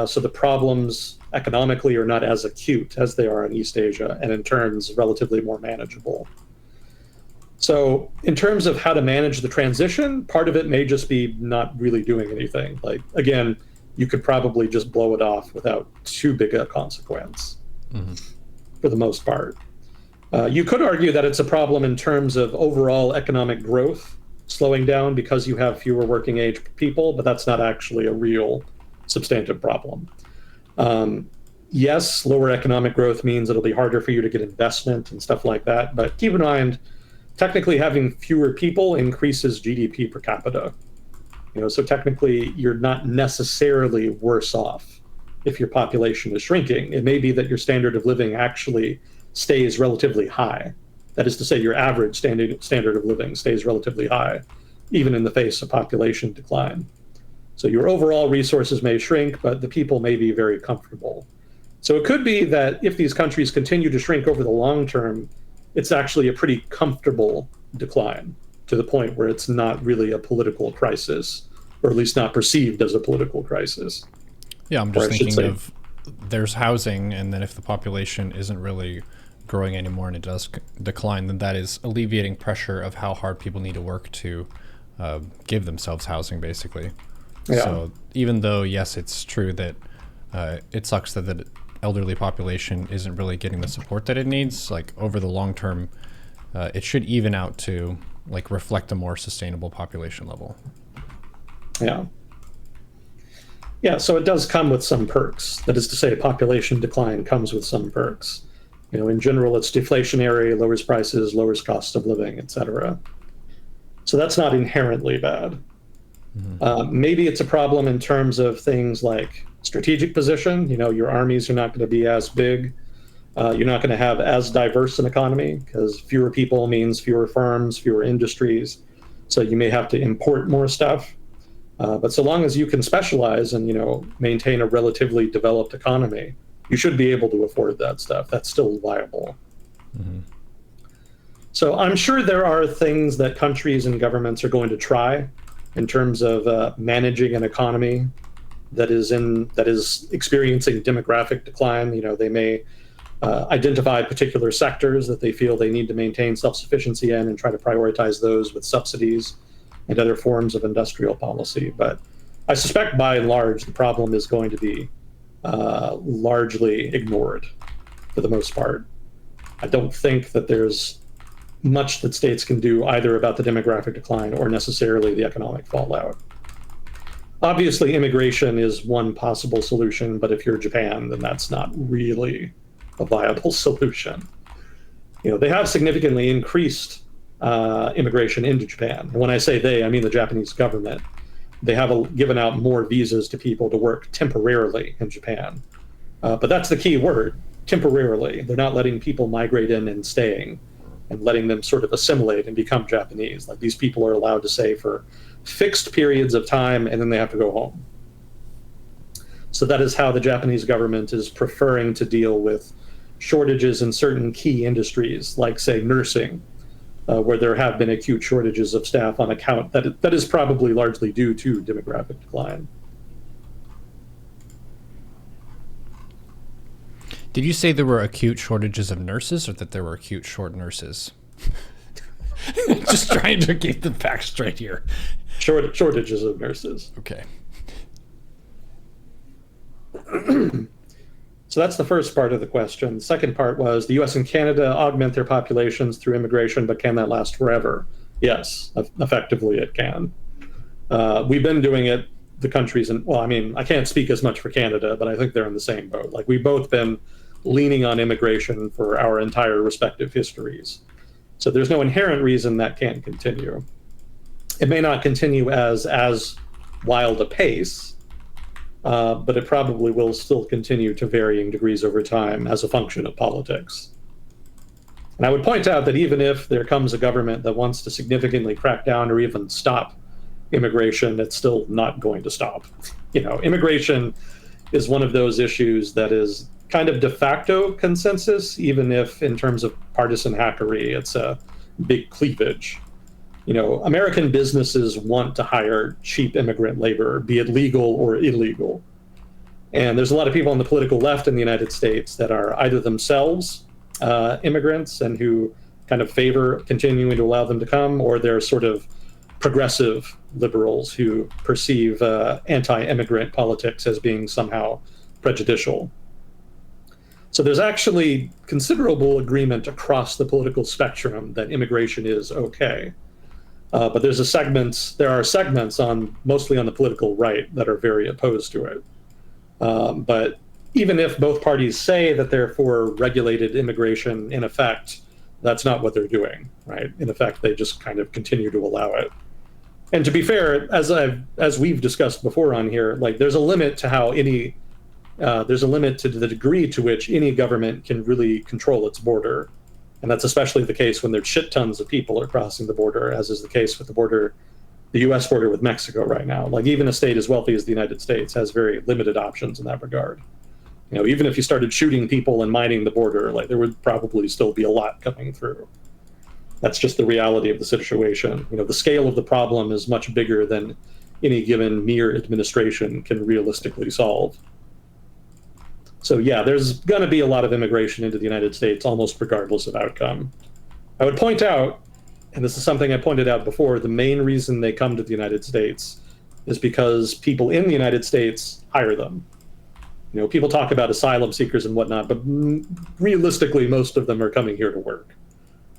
Speaker 2: So the problems economically are not as acute as they are in East Asia, and in turns relatively more manageable. So in terms of how to manage the transition, part of it may just be not really doing anything. Like, again, you could probably just blow it off without too big a consequence, for the most part. You could argue that it's a problem in terms of overall economic growth slowing down because you have fewer working age people, but that's not actually a real substantive problem. Yes, lower economic growth means it'll be harder for you to get investment and stuff like that, but keep in mind, technically having fewer people increases GDP per capita. So technically you're not necessarily worse off if your population is shrinking. It may be that your standard of living actually stays relatively high. That is to say, your average standard of living stays relatively high, even in the face of population decline. So your overall resources may shrink, but the people may be very comfortable. So it could be that if these countries continue to shrink over the long term, it's actually a pretty comfortable decline to the point where it's not really a political crisis, or at least not perceived as a political crisis.
Speaker 1: Yeah, I'm just thinking of there's housing, and then if the population isn't really growing anymore and it does decline, then that is alleviating pressure of how hard people need to work to give themselves housing, basically. Yeah. So even though, yes, it's true that it sucks that the elderly population isn't really getting the support that it needs, like over the long term, it should even out to like reflect a more sustainable population level.
Speaker 2: Yeah. Yeah, so it does come with some perks. That is to say, population decline comes with some perks. In general, it's deflationary, lowers prices, lowers cost of living, etc. So that's not inherently bad. Maybe it's a problem in terms of things like strategic position. Your armies are not going to be as big. You're not going to have as diverse an economy because fewer people means fewer firms, fewer industries. So you may have to import more stuff. But so long as you can specialize and maintain a relatively developed economy, you should be able to afford that stuff. That's still viable. Mm-hmm. So I'm sure there are things that countries and governments are going to try in terms of managing an economy that is experiencing demographic decline. They may identify particular sectors that they feel they need to maintain self-sufficiency in and try to prioritize those with subsidies and other forms of industrial policy. But I suspect by and large, the problem is going to be largely ignored for the most part. I don't think that there's much that states can do either about the demographic decline or necessarily the economic fallout. Obviously, immigration is one possible solution, but if you're Japan, then that's not really a viable solution. They have significantly increased immigration into Japan. And when I say they, I mean the Japanese government. They have given out more visas to people to work temporarily in Japan. But that's the key word, temporarily. They're not letting people migrate in and staying and letting them sort of assimilate and become Japanese. Like, these people are allowed to stay for fixed periods of time and then they have to go home. So that is how the Japanese government is preferring to deal with shortages in certain key industries, like, say, nursing, where there have been acute shortages of staff on account that is probably largely due to demographic decline.
Speaker 1: Did you say there were acute shortages of nurses, or that there were acute short nurses? Just trying to keep the facts straight here.
Speaker 2: Shortages of nurses.
Speaker 1: Okay.
Speaker 2: So that's the first part of the question. The second part was, the US and Canada augment their populations through immigration, but can that last forever? Yes, effectively it can. We've been doing it, the countries, and I can't speak as much for Canada, but I think they're in the same boat. Like, we've both been leaning on immigration for our entire respective histories. So there's no inherent reason that can't continue. It may not continue as wild a pace, but it probably will still continue to varying degrees over time as a function of politics. And I would point out that even if there comes a government that wants to significantly crack down or even stop immigration, it's still not going to stop. Immigration is one of those issues that is kind of de facto consensus, even if in terms of partisan hackery, it's a big cleavage. American businesses want to hire cheap immigrant labor, be it legal or illegal. And there's a lot of people on the political left in the United States that are either themselves immigrants and who kind of favor continuing to allow them to come, or they're sort of progressive liberals who perceive anti-immigrant politics as being somehow prejudicial. So there's actually considerable agreement across the political spectrum that immigration is okay. But there are segments mostly on the political right that are very opposed to it. But even if both parties say that they're for regulated immigration, in effect, that's not what they're doing, right? In effect, they just kind of continue to allow it. And to be fair, as we've discussed before on here, like, there's a limit to there's a limit to the degree to which any government can really control its border. And that's especially the case when there's shit tons of people are crossing the border, as is the case with the US border with Mexico right now. Like, even a state as wealthy as the United States has very limited options in that regard. Even if you started shooting people and mining the border, like, there would probably still be a lot coming through. That's just the reality of the situation. The scale of the problem is much bigger than any given mere administration can realistically solve. So yeah, there's going to be a lot of immigration into the United States, almost regardless of outcome. I would point out, and this is something I pointed out before, the main reason they come to the United States is because people in the United States hire them. People talk about asylum seekers and whatnot, but realistically, most of them are coming here to work.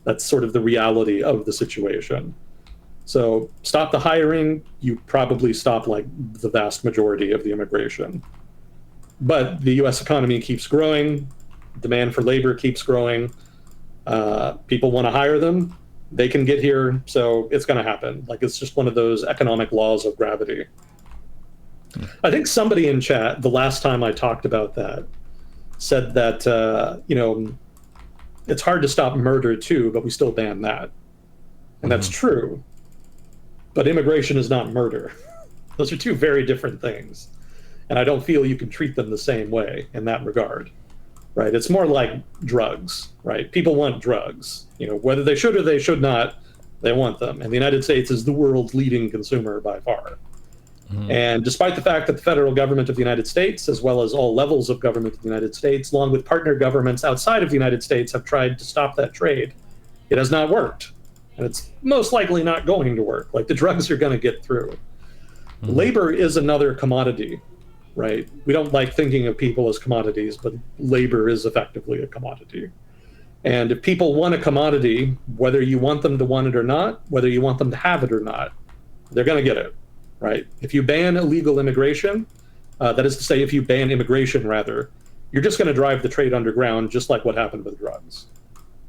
Speaker 2: That's sort of the reality of the situation. So stop the hiring, you probably stop like the vast majority of the immigration. But the US economy keeps growing, demand for labor keeps growing, people want to hire them, they can get here, so it's going to happen. Like, it's just one of those economic laws of gravity. I think somebody in chat, the last time I talked about that, said that, it's hard to stop murder too, but we still ban that. And that's true. But immigration is not murder. Those are two very different things. And I don't feel you can treat them the same way in that regard, right? It's more like drugs, right? People want drugs, whether they should or they should not, they want them. And the United States is the world's leading consumer by far. And despite the fact that the federal government of the United States, as well as all levels of government of the United States, along with partner governments outside of the United States, have tried to stop that trade, it has not worked. And it's most likely not going to work. Like, the drugs are going to get through. Labor is another commodity, right? We don't like thinking of people as commodities, but labor is effectively a commodity. And if people want a commodity, whether you want them to want it or not, whether you want them to have it or not, they're going to get it, right? If you ban illegal immigration, that is to say, if you ban immigration, rather, you're just going to drive the trade underground, just like what happened with drugs.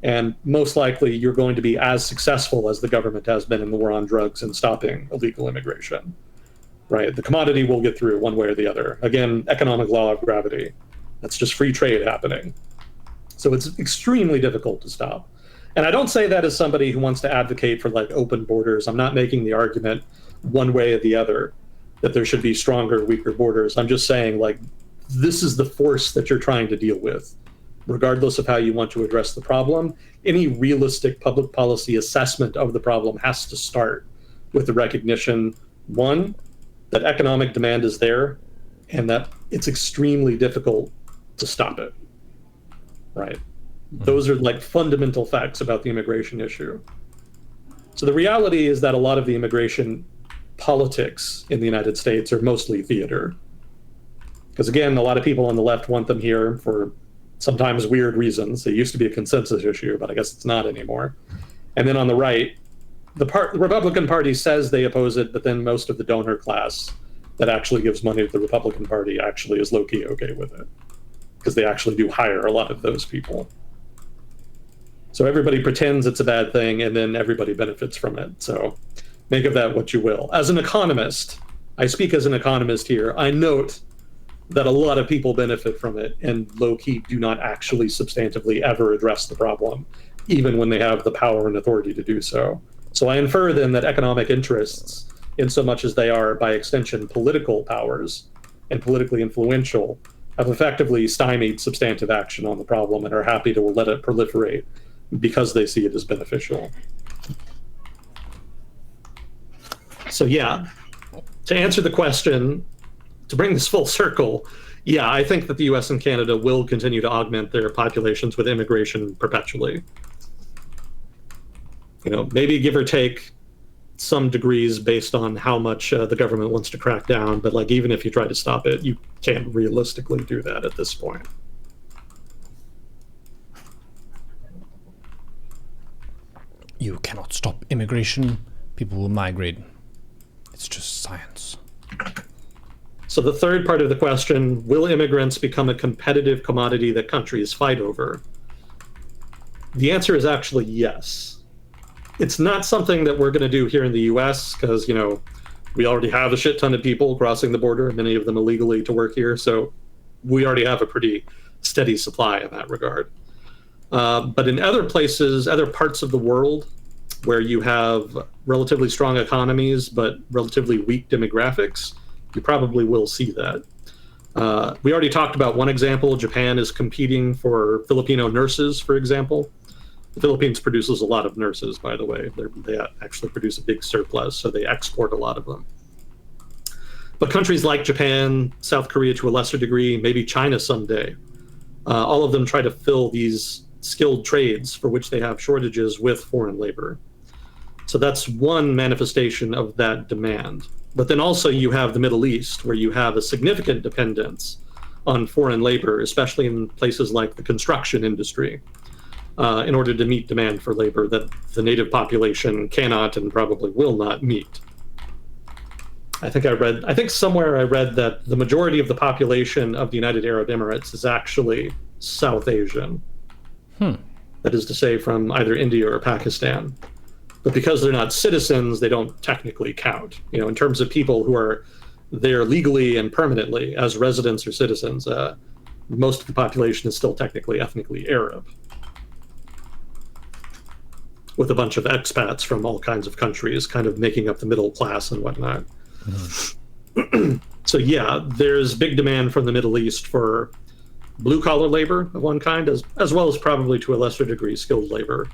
Speaker 2: And most likely, you're going to be as successful as the government has been in the war on drugs and stopping illegal immigration, right? The commodity will get through one way or the other. Again, economic law of gravity. That's just free trade happening. So it's extremely difficult to stop. And I don't say that as somebody who wants to advocate for like open borders. I'm not making the argument one way or the other that there should be stronger, weaker borders. I'm just saying, like, this is the force that you're trying to deal with. Regardless of how you want to address the problem, any realistic public policy assessment of the problem has to start with the recognition, one, that economic demand is there and that it's extremely difficult to stop it, right? Those are like fundamental facts about the immigration issue. So the reality is that a lot of the immigration politics in the United States are mostly theater. Because again, a lot of people on the left want them here for sometimes weird reasons. It used to be a consensus issue, but I guess it's not anymore. And then on the right, the Republican Party says they oppose it, but then most of the donor class that actually gives money to the Republican Party actually is low-key okay with it, because they actually do hire a lot of those people. So everybody pretends it's a bad thing, and then everybody benefits from it. So make of that what you will. As an economist, I speak as an economist here, I note that a lot of people benefit from it and low-key do not actually substantively ever address the problem, even when they have the power and authority to do so. So I infer then that economic interests, in so much as they are, by extension, political powers and politically influential, have effectively stymied substantive action on the problem and are happy to let it proliferate because they see it as beneficial. So yeah, to answer the question, to bring this full circle, yeah, I think that the US and Canada will continue to augment their populations with immigration perpetually. Maybe give or take some degrees based on how much the government wants to crack down, but like even if you try to stop it, you can't realistically do that at this point.
Speaker 1: You cannot stop immigration. People will migrate. It's just science.
Speaker 2: So the third part of the question, will immigrants become a competitive commodity that countries fight over? The answer is actually yes. It's not something that we're going to do here in the US because, we already have a shit ton of people crossing the border, many of them illegally, to work here. So we already have a pretty steady supply in that regard. But in other places, other parts of the world where you have relatively strong economies but relatively weak demographics, you probably will see that. We already talked about one example. Japan is competing for Filipino nurses, for example. The Philippines produces a lot of nurses, by the way. They actually produce a big surplus, so they export a lot of them. But countries like Japan, South Korea to a lesser degree, maybe China someday, all of them try to fill these skilled trades for which they have shortages with foreign labor. So that's one manifestation of that demand. But then also you have the Middle East, where you have a significant dependence on foreign labor, especially in places like the construction industry, in order to meet demand for labor that the native population cannot and probably will not meet. I think somewhere I read that the majority of the population of the United Arab Emirates is actually South Asian. That is to say, from either India or Pakistan. But because they're not citizens, they don't technically count. In terms of people who are there legally and permanently as residents or citizens, most of the population is still technically ethnically Arab, with a bunch of expats from all kinds of countries kind of making up the middle class and whatnot. So yeah, there's big demand from the Middle East for blue-collar labor of one kind, as well as probably to a lesser degree skilled labor.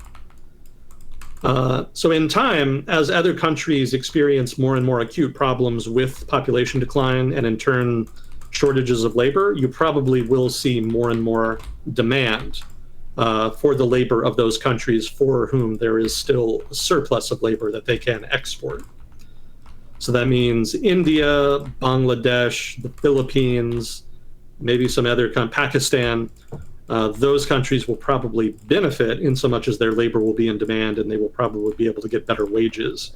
Speaker 2: So in time, as other countries experience more and more acute problems with population decline and in turn shortages of labor, you probably will see more and more demand for the labor of those countries for whom there is still a surplus of labor that they can export. So that means India, Bangladesh, the Philippines, maybe some other Pakistan. Those countries will probably benefit in so much as their labor will be in demand, and they will probably be able to get better wages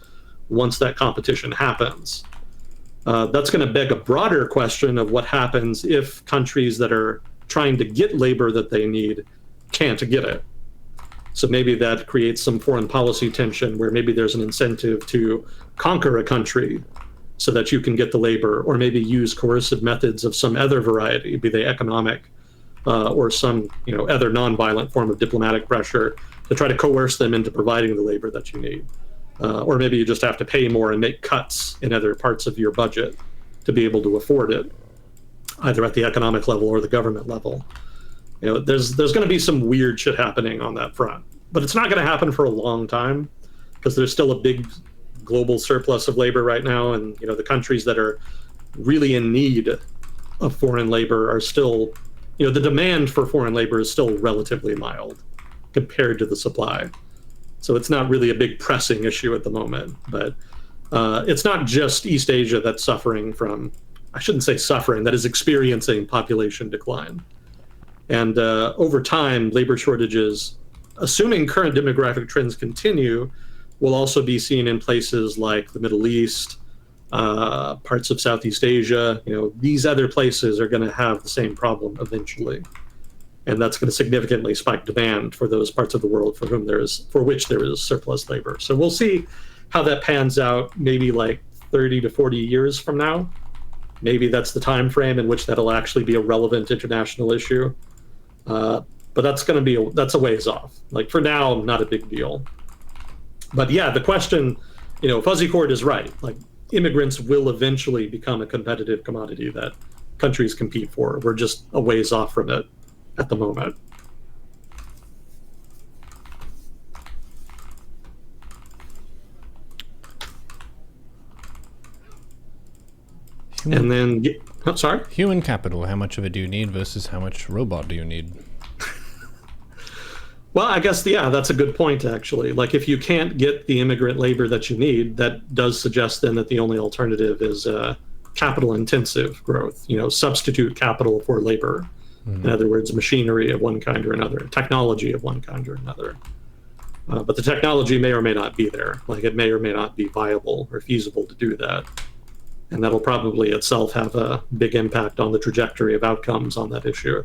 Speaker 2: once that competition happens. That's going to beg a broader question of what happens if countries that are trying to get labor that they need can't get it. So maybe that creates some foreign policy tension where maybe there's an incentive to conquer a country so that you can get the labor, or maybe use coercive methods of some other variety, be they economic or some other nonviolent form of diplomatic pressure, to try to coerce them into providing the labor that you need. Or maybe you just have to pay more and make cuts in other parts of your budget to be able to afford it, either at the economic level or the government level. There's going to be some weird shit happening on that front, but it's not going to happen for a long time because there's still a big global surplus of labor right now, and the countries that are really in need of foreign labor are still, the demand for foreign labor is still relatively mild compared to the supply. So it's not really a big pressing issue at the moment, but it's not just East Asia that's suffering from, I shouldn't say suffering, that is experiencing population decline. And over time, labor shortages, assuming current demographic trends continue, will also be seen in places like the Middle East, parts of Southeast Asia. These other places are going to have the same problem eventually. And that's going to significantly spike demand for those parts of the world for which there is surplus labor. So we'll see how that pans out maybe like 30 to 40 years from now. Maybe that's the time frame in which that'll actually be a relevant international issue. But that's a ways off. Like for now, not a big deal. But yeah, the question, Fuzzy Cord is right. Like immigrants will eventually become a competitive commodity that countries compete for. We're just a ways off from it at the moment. And then, sorry?
Speaker 1: Human capital, how much of it do you need versus how much robot do you need?
Speaker 2: Well, I guess, yeah, that's a good point, actually. Like, if you can't get the immigrant labor that you need, that does suggest then that the only alternative is capital-intensive growth, substitute capital for labor. In other words, machinery of one kind or another, technology of one kind or another. But the technology may or may not be there. Like, it may or may not be viable or feasible to do that. And that'll probably itself have a big impact on the trajectory of outcomes on that issue.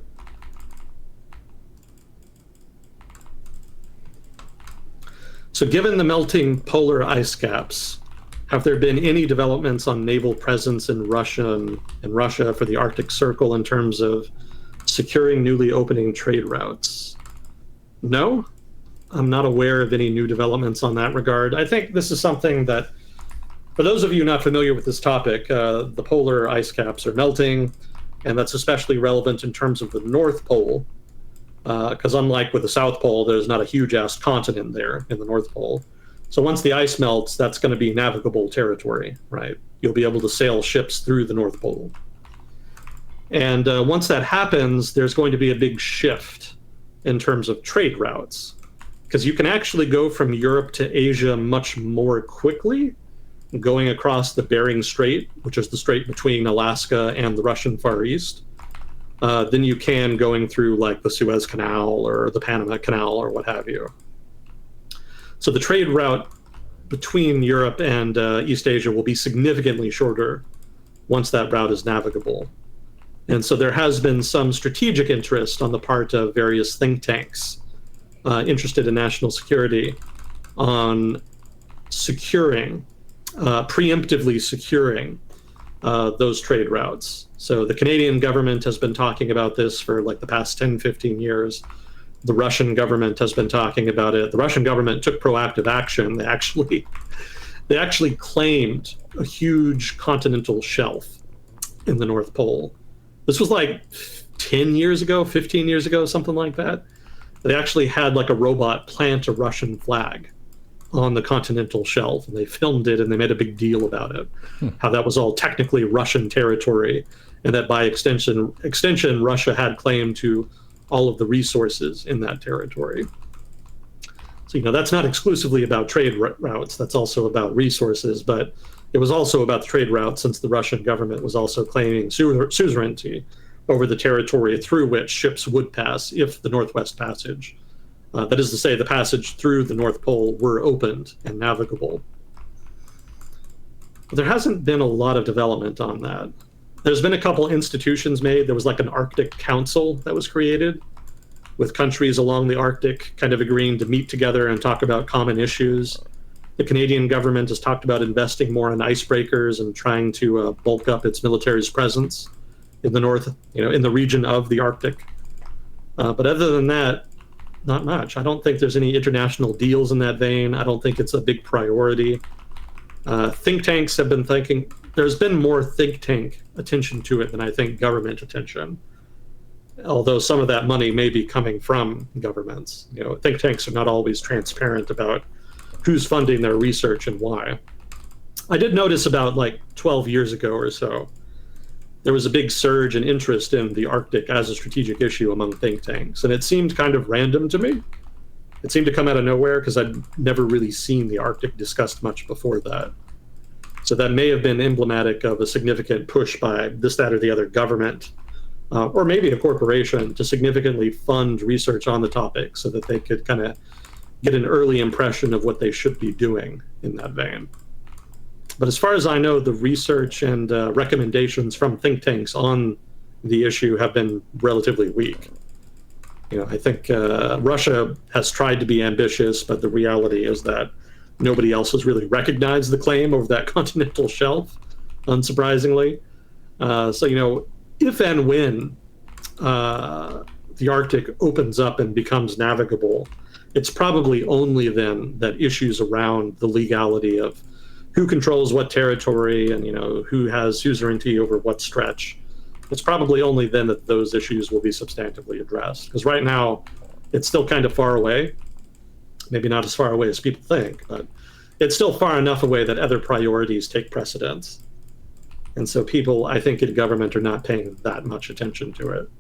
Speaker 2: So given the melting polar ice caps, have there been any developments on naval presence in Russia for the Arctic Circle in terms of securing newly opening trade routes? No, I'm not aware of any new developments on that regard. I think this is something that, for those of you not familiar with this topic, the polar ice caps are melting, and that's especially relevant in terms of the North Pole, because unlike with the South Pole, there's not a huge-ass continent there in the North Pole. So once the ice melts, that's going to be navigable territory, right? You'll be able to sail ships through the North Pole. And once that happens, there's going to be a big shift in terms of trade routes, because you can actually go from Europe to Asia much more quickly going across the Bering Strait, which is the strait between Alaska and the Russian Far East, than you can going through like the Suez Canal or the Panama Canal or what have you. So the trade route between Europe and East Asia will be significantly shorter once that route is navigable. And so there has been some strategic interest on the part of various think tanks interested in national security on securing, preemptively securing those trade routes. So the Canadian government has been talking about this for like the past 10, 15 years. The Russian government has been talking about it. The Russian government took proactive action. They actually claimed a huge continental shelf in the North Pole. This was like 10 years ago, 15 years ago, something like that. They actually had like a robot plant a Russian flag on the continental shelf, and they filmed it and they made a big deal about it, how that was all technically Russian territory, and that by extension Russia had claim to all of the resources in that territory. So, that's not exclusively about trade routes, that's also about resources, but it was also about the trade routes, since the Russian government was also claiming suzerainty over the territory through which ships would pass if the Northwest Passage, that is to say, the passage through the North Pole, were opened and navigable. But there hasn't been a lot of development on that. There's been a couple institutions made. There was like an Arctic Council that was created with countries along the Arctic kind of agreeing to meet together and talk about common issues. The Canadian government has talked about investing more in icebreakers and trying to bulk up its military's presence in the north, in the region of the Arctic. But other than that, not much. I don't think there's any international deals in that vein. I don't think it's a big priority. Think tanks have been thinking, there's been more think tank attention to it than I think government attention. Although some of that money may be coming from governments. Think tanks are not always transparent about who's funding their research and why. I did notice about like 12 years ago or so, there was a big surge in interest in the Arctic as a strategic issue among think tanks. And it seemed kind of random to me. It seemed to come out of nowhere because I'd never really seen the Arctic discussed much before that. So that may have been emblematic of a significant push by this, that, or the other government, or maybe a corporation, to significantly fund research on the topic so that they could kind of get an early impression of what they should be doing in that vein. But as far as I know, the research and recommendations from think tanks on the issue have been relatively weak. I think Russia has tried to be ambitious, but the reality is that nobody else has really recognized the claim over that continental shelf, unsurprisingly. So, if and when the Arctic opens up and becomes navigable, it's probably only then that issues around the legality of who controls what territory and, who has suzerainty over what stretch. It's probably only then that those issues will be substantively addressed. Because right now, it's still kind of far away. Maybe not as far away as people think, but it's still far enough away that other priorities take precedence. And so people, I think, in government are not paying that much attention to it.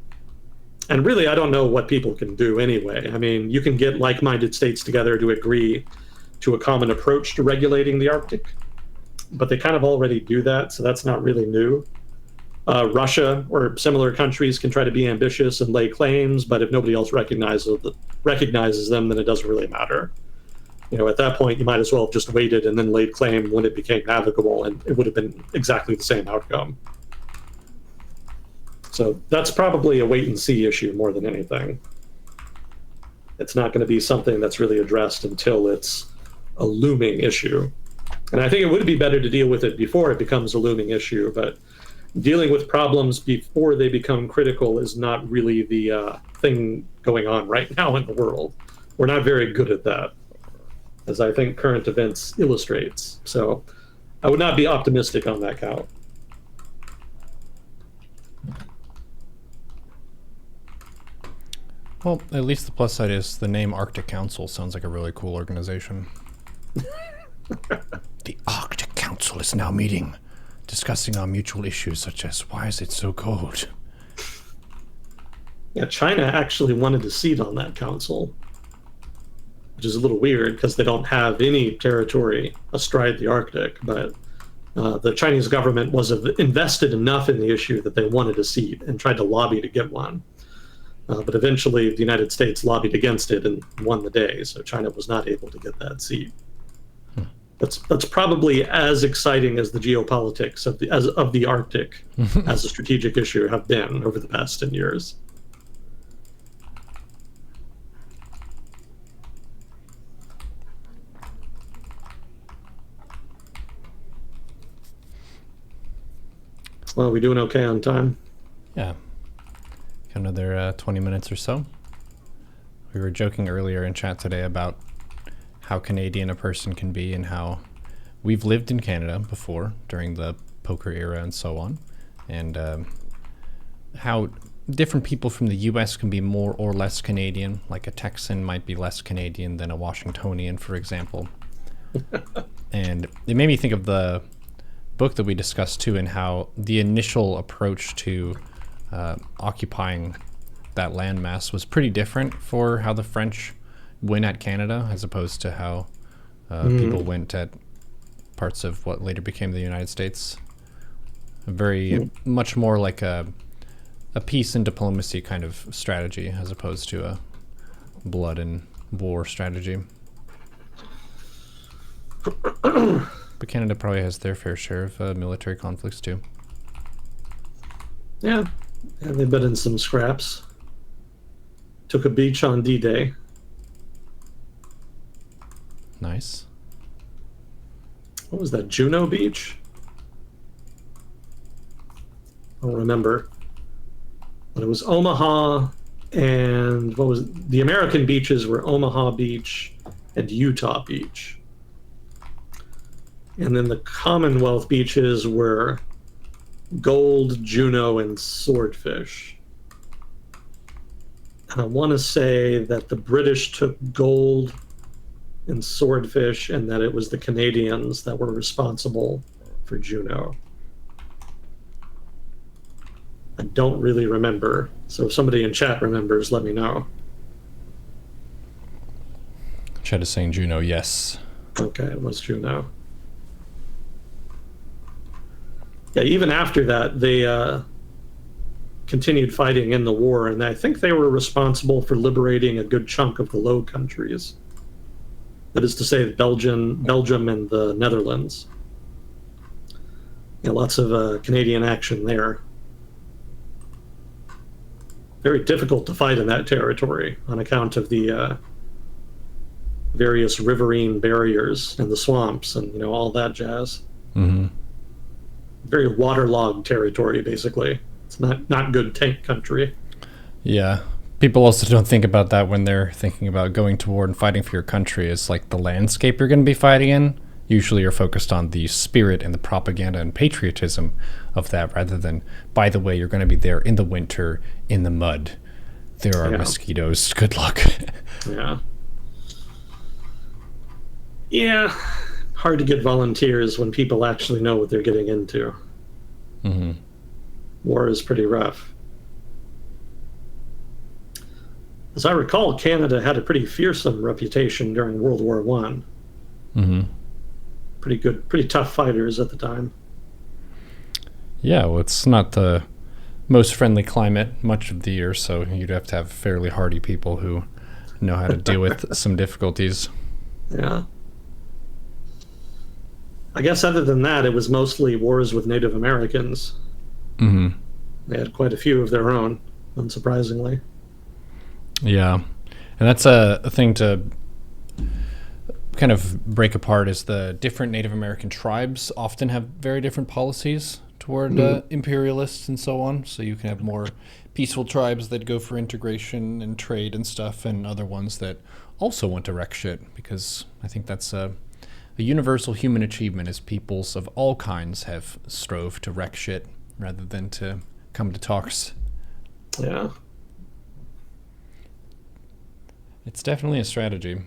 Speaker 2: And really, I don't know what people can do anyway. I mean, you can get like-minded states together to agree to a common approach to regulating the Arctic, but they kind of already do that, so that's not really new. Russia or similar countries can try to be ambitious and lay claims, but if nobody else recognizes them, then it doesn't really matter. At that point, you might as well have just waited and then laid claim when it became navigable, and it would have been exactly the same outcome. So that's probably a wait-and-see issue more than anything. It's not going to be something that's really addressed until it's a looming issue. And I think it would be better to deal with it before it becomes a looming issue, but dealing with problems before they become critical is not really the thing going on right now in the world. We're not very good at that, as I think current events illustrates. So I would not be optimistic on that count.
Speaker 1: Well, at least the plus side is the name Arctic Council sounds like a really cool organization. The Arctic Council is now meeting, discussing our mutual issues such as why is it so cold?
Speaker 2: Yeah, China actually wanted a seat on that council, which is a little weird because they don't have any territory astride the Arctic, but the Chinese government was invested enough in the issue that they wanted a seat and tried to lobby to get one. But eventually the United States lobbied against it and won the day, so China was not able to get that seat. That's probably as exciting as the geopolitics of the Arctic as a strategic issue have been over the past 10 years. Well, we doing okay on time?
Speaker 1: Yeah, got another 20 minutes or so. We were joking earlier in chat today about how Canadian a person can be and how we've lived in Canada before during the poker era and so on, and how different people from the US can be more or less Canadian. Like a Texan might be less Canadian than a Washingtonian, for example. And it made me think of the book that we discussed too, and how the initial approach to occupying that landmass was pretty different for how the French went at Canada as opposed to how people went at parts of what later became the United States. Very much more like a peace and diplomacy kind of strategy as opposed to a blood and war strategy. But Canada probably has their fair share of military conflicts too.
Speaker 2: Yeah, they've been in some scraps. Took a beach on D-Day.
Speaker 1: Nice.
Speaker 2: What was that, Juno Beach? I don't remember. But it was Omaha, and what was it? The American beaches were Omaha Beach and Utah Beach. And then the Commonwealth beaches were Gold, Juno, and Swordfish. And I want to say that the British took Gold and Swordfish, and that it was the Canadians that were responsible for Juno. I don't really remember. So if somebody in chat remembers, let me know.
Speaker 1: Chat is saying Juno, yes.
Speaker 2: Okay, it was Juno. Yeah, even after that, they continued fighting in the war, and I think they were responsible for liberating a good chunk of the Low Countries. That is to say, Belgium and the Netherlands. Yeah, lots of Canadian action there. Very difficult to fight in that territory on account of the various riverine barriers and the swamps and all that jazz.
Speaker 1: Mm-hmm.
Speaker 2: Very waterlogged territory, basically. It's not good tank country.
Speaker 1: Yeah. People also don't think about that when they're thinking about going to war and fighting for your country. It's like the landscape you're going to be fighting in. Usually you're focused on the spirit and the propaganda and patriotism of that, rather than, by the way, you're going to be there in the winter, in the mud. There are mosquitoes. Good luck.
Speaker 2: Yeah. Yeah. Hard to get volunteers when people actually know what they're getting into.
Speaker 1: Mm-hmm.
Speaker 2: War is pretty rough. As I recall, Canada had a pretty fearsome reputation during World War I.
Speaker 1: Mm-hmm.
Speaker 2: Pretty tough fighters at the time.
Speaker 1: Yeah, well, it's not the most friendly climate much of the year, so you'd have to have fairly hardy people who know how to deal with some difficulties.
Speaker 2: Yeah. I guess other than that, it was mostly wars with Native Americans.
Speaker 1: Mm-hmm.
Speaker 2: They had quite a few of their own, unsurprisingly.
Speaker 1: Yeah, and that's a thing to kind of break apart, is the different Native American tribes often have very different policies toward imperialists and so on. So you can have more peaceful tribes that go for integration and trade and stuff, and other ones that also want to wreck shit, because I think that's a universal human achievement, is peoples of all kinds have strove to wreck shit rather than to come to talks.
Speaker 2: Yeah.
Speaker 1: It's definitely a strategy.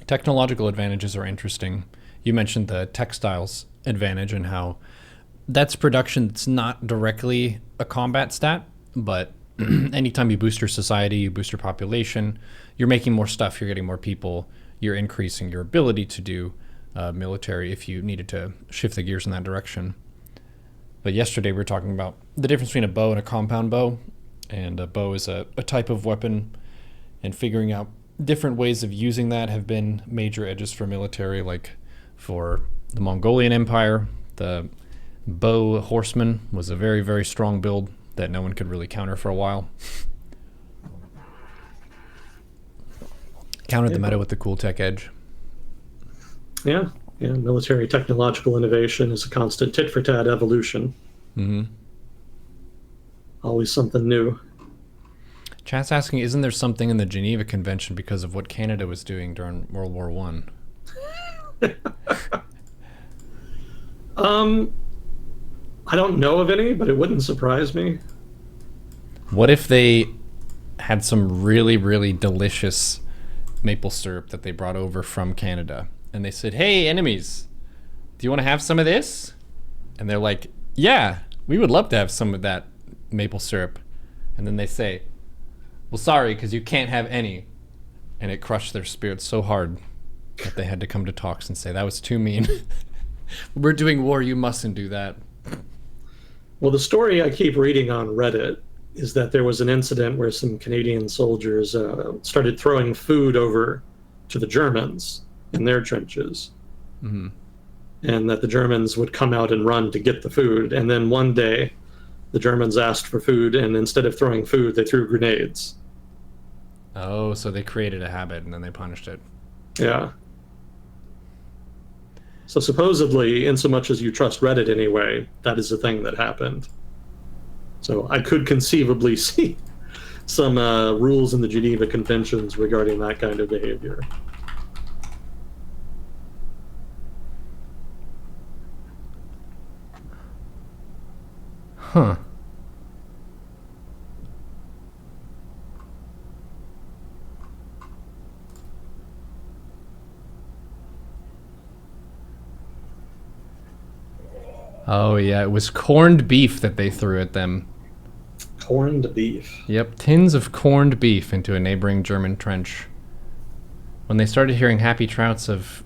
Speaker 1: Technological advantages are interesting. You mentioned the textiles advantage and how that's production that's not directly a combat stat, but anytime you boost your society, you boost your population, you're making more stuff, you're getting more people, you're increasing your ability to do military if you needed to shift the gears in that direction. But yesterday we were talking about the difference between a bow and a compound bow, and a bow is a type of weapon, and figuring out different ways of using that have been major edges for military. Like for the Mongolian Empire, the bow horseman was a very, very strong build that no one could really counter for a while. Countered the meta with the cool tech edge.
Speaker 2: Yeah, military technological innovation is a constant tit-for-tat evolution.
Speaker 1: Mm-hmm.
Speaker 2: Always something new.
Speaker 1: Chat's asking, isn't there something in the Geneva Convention because of what Canada was doing during World War One?
Speaker 2: I don't know of any, but it wouldn't surprise me.
Speaker 1: What if they had some really, really delicious maple syrup that they brought over from Canada, and they said, "Hey, enemies, do you want to have some of this?" And they're like, "Yeah, we would love to have some of that maple syrup." And then they say, "Well, sorry, because you can't have any." And it crushed their spirits so hard that they had to come to talks and say, "That was too mean. We're doing war, you mustn't do that."
Speaker 2: Well, the story I keep reading on Reddit is that there was an incident where some Canadian soldiers started throwing food over to the Germans in their trenches.
Speaker 1: Mm-hmm.
Speaker 2: And that the Germans would come out and run to get the food. And then one day, the Germans asked for food, and instead of throwing food, they threw grenades.
Speaker 1: Oh, so they created a habit and then they punished it.
Speaker 2: Yeah. So supposedly, in so much as you trust Reddit anyway, that is the thing that happened. So I could conceivably see some rules in the Geneva Conventions regarding that kind of behavior.
Speaker 1: Huh. Oh, yeah, it was corned beef that they threw at them.
Speaker 2: Corned beef.
Speaker 1: Yep, tins of corned beef into a neighboring German trench. When they started hearing happy shouts of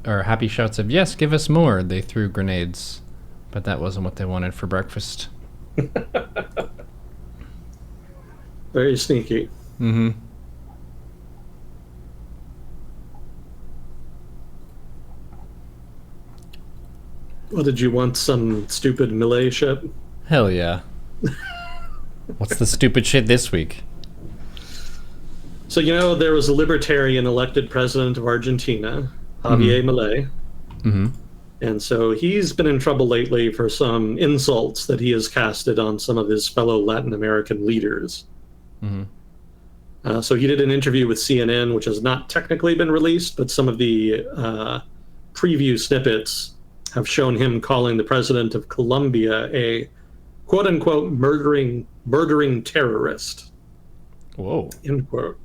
Speaker 1: "Yes, give us more," they threw grenades. But that wasn't what they wanted for breakfast.
Speaker 2: Very sneaky.
Speaker 1: Mm-hmm.
Speaker 2: Well, did you want some stupid Malay shit?
Speaker 1: Hell yeah. What's the stupid shit this week?
Speaker 2: So, there was a libertarian elected president of Argentina, Javier Milei.
Speaker 1: Mm-hmm.
Speaker 2: And so he's been in trouble lately for some insults that he has casted on some of his fellow Latin American leaders.
Speaker 1: Mm-hmm.
Speaker 2: So he did an interview with CNN, which has not technically been released, but some of the preview snippets have shown him calling the president of Colombia a quote-unquote murdering terrorist.
Speaker 1: Whoa.
Speaker 2: End quote.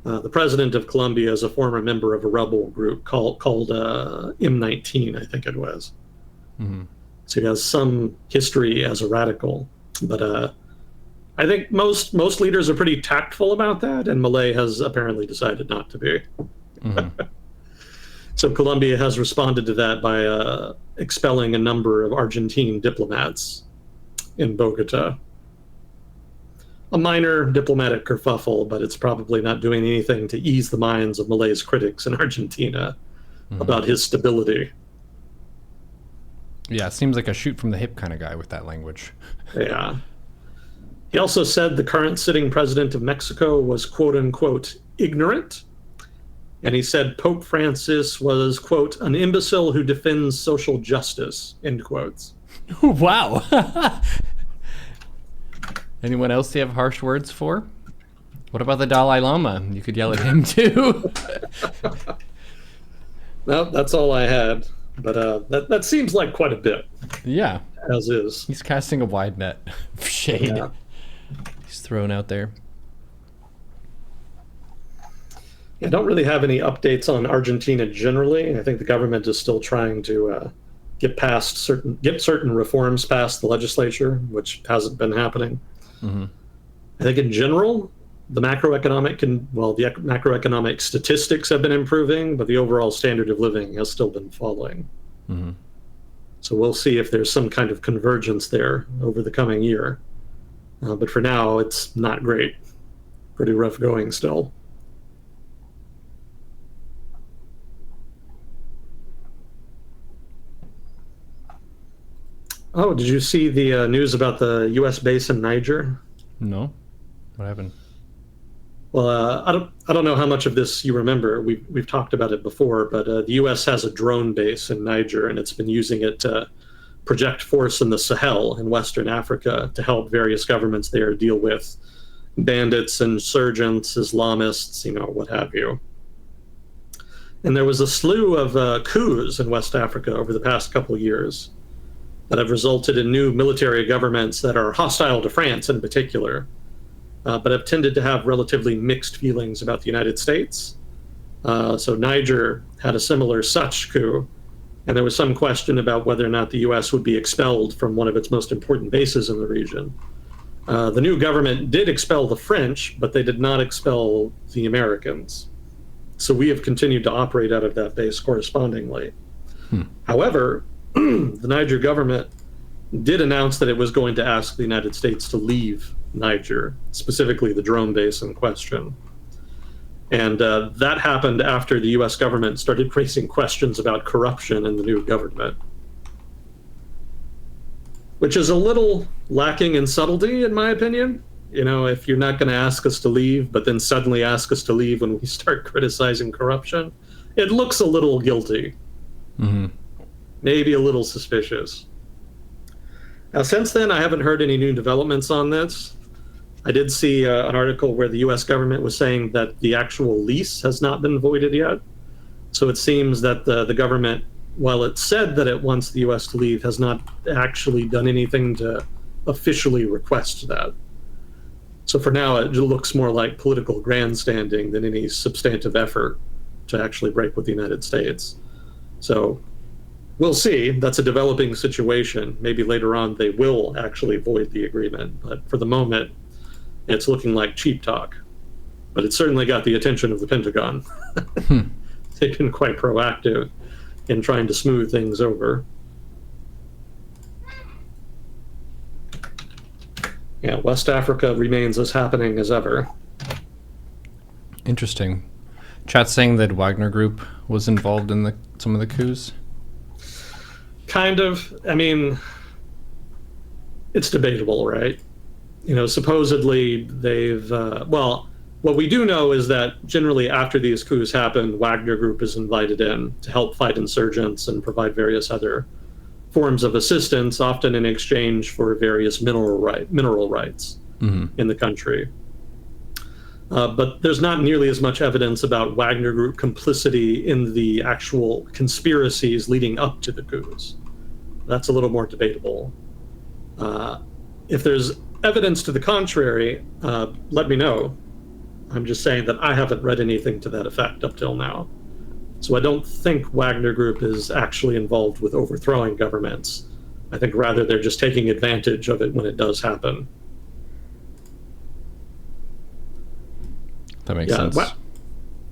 Speaker 2: The president of Colombia is a former member of a rebel group called M19, I think it was.
Speaker 1: Mm-hmm.
Speaker 2: So he has some history as a radical. But I think most leaders are pretty tactful about that, and Milei has apparently decided not to be.
Speaker 1: Mm-hmm.
Speaker 2: So Colombia has responded to that by expelling a number of Argentine diplomats in Bogota. A minor diplomatic kerfuffle, but it's probably not doing anything to ease the minds of Milei's critics in Argentina about his stability.
Speaker 1: Yeah, seems like a shoot from the hip kind of guy with that language.
Speaker 2: Yeah. He also said the current sitting president of Mexico was quote-unquote ignorant. And he said Pope Francis was, quote, an imbecile who defends social justice, end quotes.
Speaker 1: Wow. Anyone else you have harsh words for? What about the Dalai Lama? You could yell at him too.
Speaker 2: No, that's all I had. But that seems like quite a bit.
Speaker 1: Yeah.
Speaker 2: As is.
Speaker 1: He's casting a wide net of shade.
Speaker 2: Yeah.
Speaker 1: He's thrown out there.
Speaker 2: I don't really have any updates on Argentina generally. I think the government is still trying to get certain reforms past the legislature, which hasn't been happening.
Speaker 1: Mm-hmm.
Speaker 2: I think in general, the macroeconomic statistics have been improving, but the overall standard of living has still been falling.
Speaker 1: Mm-hmm.
Speaker 2: So we'll see if there's some kind of convergence there over the coming year. But for now, it's not great. Pretty rough going still. Oh, did you see the news about the U.S. base in Niger?
Speaker 1: No. What happened?
Speaker 2: Well, I don't know how much of this you remember. We've talked about it before, but the U.S. has a drone base in Niger, and it's been using it to project force in the Sahel in Western Africa to help various governments there deal with bandits, insurgents, Islamists, what have you. And there was a slew of coups in West Africa over the past couple of years that have resulted in new military governments that are hostile to France in particular, but have tended to have relatively mixed feelings about the United States. So Niger had a similar such coup, and there was some question about whether or not the US would be expelled from one of its most important bases in the region. The new government did expel the French, but they did not expel the Americans. So we have continued to operate out of that base correspondingly. However, the Niger government did announce that it was going to ask the United States to leave Niger, specifically the drone base in question. And that happened after the US government started raising questions about corruption in the new government, which is a little lacking in subtlety, in my opinion. If you're not going to ask us to leave, but then suddenly ask us to leave when we start criticizing corruption, it looks a little guilty. Maybe a little suspicious. Now, since then, I haven't heard any new developments on this. I did see an article where the US government was saying that the actual lease has not been voided yet. So it seems that the government, while it said that it wants the US to leave, has not actually done anything to officially request that. So for now, it looks more like political grandstanding than any substantive effort to actually break with the United States. So we'll see. That's a developing situation. Maybe later on they will actually void the agreement. But for the moment, it's looking like cheap talk. But it certainly got the attention of the Pentagon. They've been quite proactive in trying to smooth things over. Yeah, West Africa remains as happening as ever.
Speaker 1: Interesting. Chat saying that Wagner Group was involved in some of the coups?
Speaker 2: Kind of. I mean, it's debatable, right? Supposedly they've, what we do know is that generally after these coups happen, Wagner Group is invited in to help fight insurgents and provide various other forms of assistance, often in exchange for various mineral rights in the country. But there's not nearly as much evidence about Wagner Group complicity in the actual conspiracies leading up to the coups. That's a little more debatable. If there's evidence to the contrary, let me know. I'm just saying that I haven't read anything to that effect up till now. So I don't think Wagner Group is actually involved with overthrowing governments. I think rather they're just taking advantage of it when it does happen.
Speaker 1: That makes sense.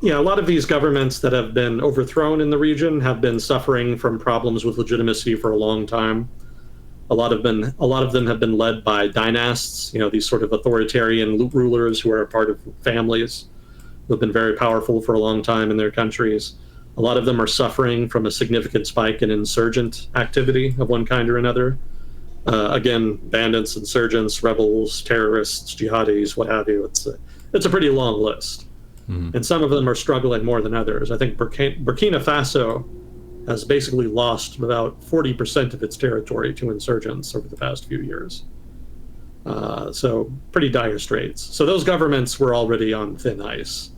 Speaker 2: A lot of these governments that have been overthrown in the region have been suffering from problems with legitimacy for a long time. A lot of them have been led by dynasts, these sort of authoritarian rulers who are a part of families who have been very powerful for a long time in their countries. A lot of them are suffering from a significant spike in insurgent activity of one kind or another. Again, bandits, insurgents, rebels, terrorists, jihadis, what have you. It's a pretty long list. And some of them are struggling more than others. I think Burkina Faso has basically lost about 40% of its territory to insurgents over the past few years. So pretty dire straits. So those governments were already on thin ice.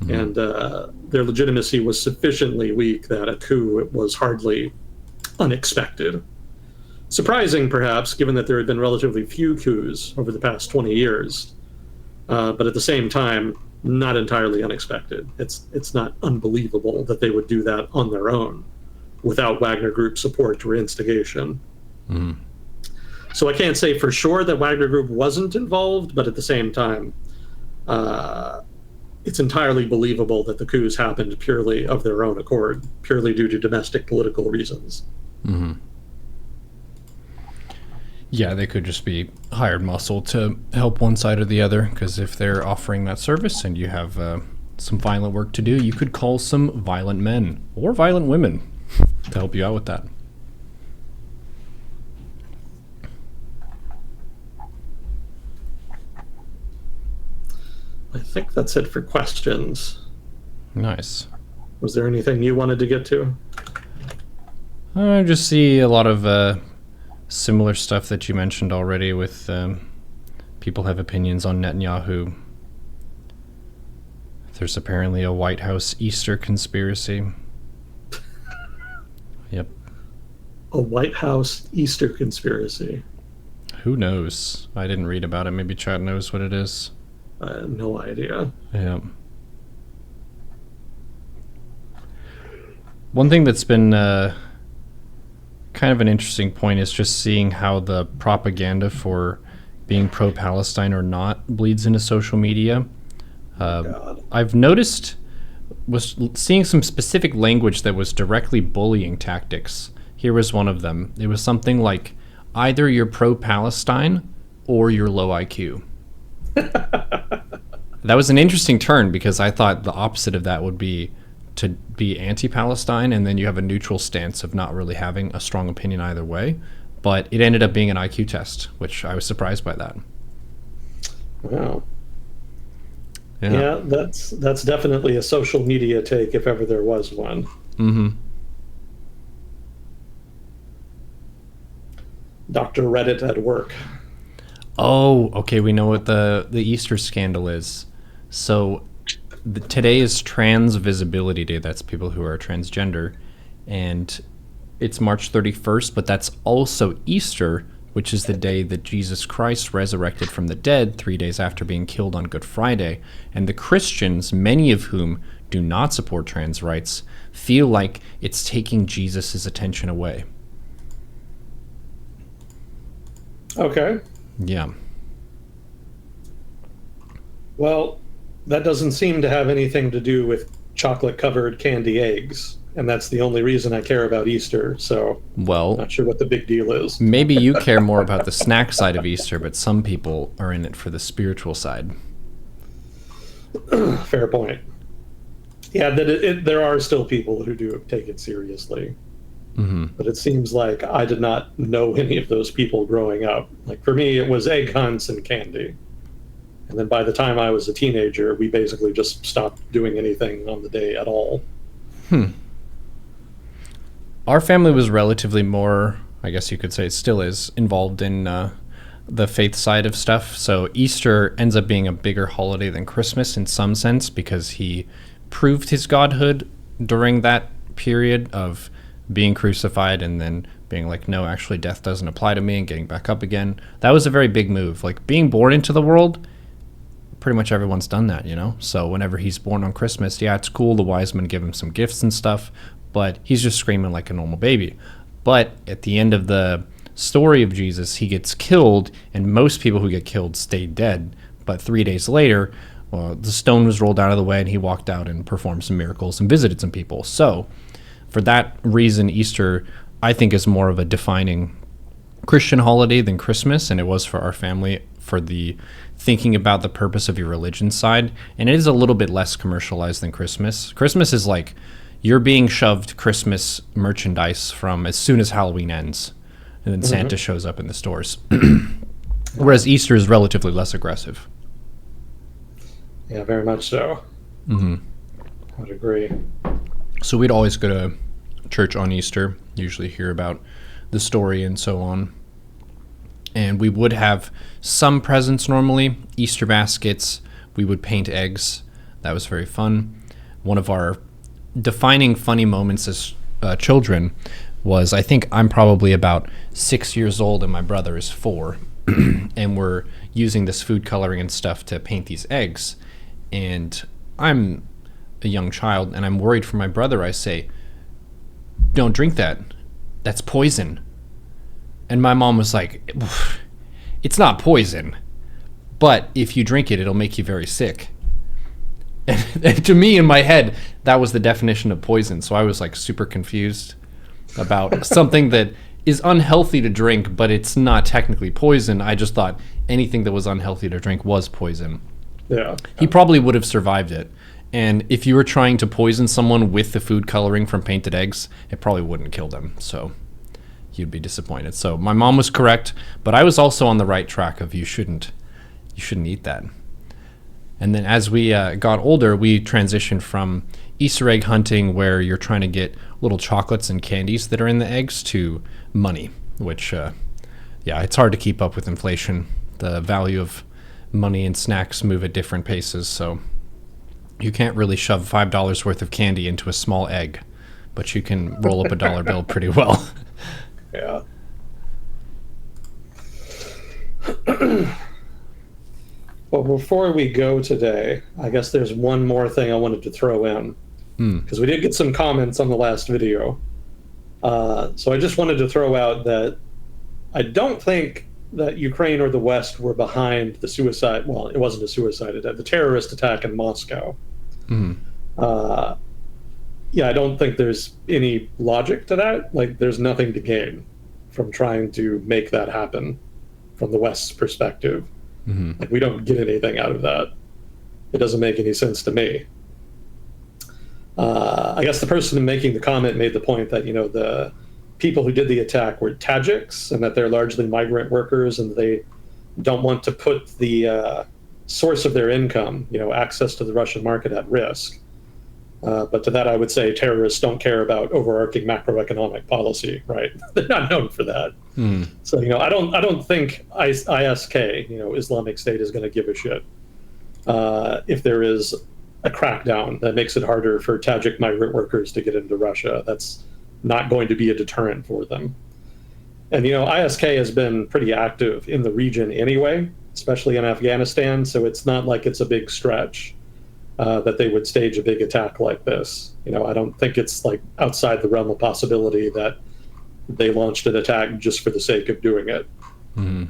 Speaker 2: And their legitimacy was sufficiently weak that a coup was hardly unexpected. Surprising, perhaps, given that there had been relatively few coups over the past 20 years. But at the same time, not entirely unexpected. It's not unbelievable that they would do that on their own without Wagner Group support or instigation. So I can't say for sure that Wagner Group wasn't involved, but at the same time, it's entirely believable that the coups happened purely of their own accord, purely due to domestic political reasons.
Speaker 1: Yeah, they could just be hired muscle to help one side or the other, because if they're offering that service and you have some violent work to do, you could call some violent men or violent women to help you out with that.
Speaker 2: I think that's it for questions.
Speaker 1: Nice.
Speaker 2: Was there anything you wanted to get to?
Speaker 1: I just see a lot of Similar stuff that you mentioned already with people have opinions on Netanyahu. There's apparently a White House Easter conspiracy. Yep.
Speaker 2: A White House Easter conspiracy.
Speaker 1: Who knows? I didn't read about it. Maybe chat knows what it is.
Speaker 2: I have no idea.
Speaker 1: Yeah. One thing that's been kind of an interesting point is just seeing how the propaganda for being pro-Palestine or not bleeds into social media.
Speaker 2: God.
Speaker 1: I've noticed, was seeing some specific language that was directly bullying tactics. Here was one of them. It was something like, either you're pro-Palestine or you're low IQ. That was an interesting turn because I thought the opposite of that would be to be anti-Palestine, and then you have a neutral stance of not really having a strong opinion either way. But it ended up being an IQ test, which I was surprised by that.
Speaker 2: Wow. Yeah, that's definitely a social media take if ever there was one.
Speaker 1: Mm-hmm.
Speaker 2: Dr. Reddit at work.
Speaker 1: Oh, okay. We know what the Easter scandal is. So today is Trans Visibility Day. That's people who are transgender. And it's March 31st, but that's also Easter, which is the day that Jesus Christ resurrected from the dead 3 days after being killed on Good Friday. And the Christians, many of whom do not support trans rights, feel like it's taking Jesus' attention away.
Speaker 2: Okay.
Speaker 1: Yeah.
Speaker 2: Well, that doesn't seem to have anything to do with chocolate-covered candy eggs, and that's the only reason I care about Easter, so
Speaker 1: Well,
Speaker 2: not sure what the big deal is.
Speaker 1: maybe you care more about the snack side of Easter, but some people are in it for the spiritual side.
Speaker 2: Fair point. Yeah, there are still people who do take it seriously.
Speaker 1: Mm-hmm.
Speaker 2: But it seems like I did not know any of those people growing up. Like for me, it was egg hunts and candy. And then by the time I was a teenager, we basically just stopped doing anything on the day at all.
Speaker 1: Our family was relatively more, I guess you could say it still is, involved in the faith side of stuff. So Easter ends up being a bigger holiday than Christmas in some sense because he proved his godhood during that period of being crucified and then being like, no, actually death doesn't apply to me, and getting back up again. That was a very big move. Like being born into the world, pretty much everyone's done that, you know? So whenever he's born on Christmas, yeah, it's cool. The wise men give him some gifts and stuff, but he's just screaming like a normal baby. But at the end of the story of Jesus, he gets killed, and most people who get killed stay dead. But 3 days later, well, the stone was rolled out of the way, and he walked out and performed some miracles and visited some people. So for that reason, Easter, I think, is more of a defining Christian holiday than Christmas, and it was for our family for the thinking about the purpose of your religion side. And it is a little bit less commercialized than Christmas. Christmas is like you're being shoved Christmas merchandise from as soon as Halloween ends, and then Santa shows up in the stores. Whereas Easter is relatively less aggressive.
Speaker 2: Yeah, very much so.
Speaker 1: Mm-hmm.
Speaker 2: I would agree.
Speaker 1: So we'd always go to church on Easter, usually hear about the story and so on. And we would have some presents normally, Easter baskets. We would paint eggs. That was very fun. One of our defining funny moments as children was, I think I'm probably about 6 years old and my brother is 4. And we're using this food coloring and stuff to paint these eggs. And I'm a young child and I'm worried for my brother. I say, don't drink that. That's poison. And my mom was like, it's not poison, but if you drink it, it'll make you very sick. And to me, in my head, that was the definition of poison. So I was like super confused about something that is unhealthy to drink, but it's not technically poison. I just thought anything that was unhealthy to drink was poison.
Speaker 2: Yeah.
Speaker 1: He probably would have survived it. And if you were trying to poison someone with the food coloring from painted eggs, it probably wouldn't kill them. So you'd be disappointed. So my mom was correct, but I was also on the right track of you shouldn't eat that. And then as we got older, we transitioned from Easter egg hunting, where you're trying to get little chocolates and candies that are in the eggs, to money, which yeah, it's hard to keep up with inflation. The value of money and snacks move at different paces, so you can't really shove $5 worth of candy into a small egg, but you can roll up a dollar bill pretty well.
Speaker 2: Yeah. Well, before we go today, I guess there's one more thing I wanted to throw in, because we did get some comments on the last video. So I just wanted to throw out that I don't think that Ukraine or the West were behind the suicide. Well, it wasn't a suicide attack, the terrorist attack in Moscow. Yeah, I don't think there's any logic to that. Like, there's nothing to gain from trying to make that happen from the West's perspective. Like, we don't get anything out of that. It doesn't make any sense to me. I guess the person making the comment made the point that, the people who did the attack were Tajiks, and that they're largely migrant workers, and they don't want to put the source of their income, access to the Russian market, at risk. But to that, I would say terrorists don't care about overarching macroeconomic policy, right? They're not known for that. So, I don't think ISK, Islamic State, is going to give a shit if there is a crackdown that makes it harder for Tajik migrant workers to get into Russia. That's not going to be a deterrent for them. And, ISK has been pretty active in the region anyway, especially in Afghanistan. So it's not like it's a big stretch that they would stage a big attack like this. I don't think it's like outside the realm of possibility that they launched an attack just for the sake of doing it.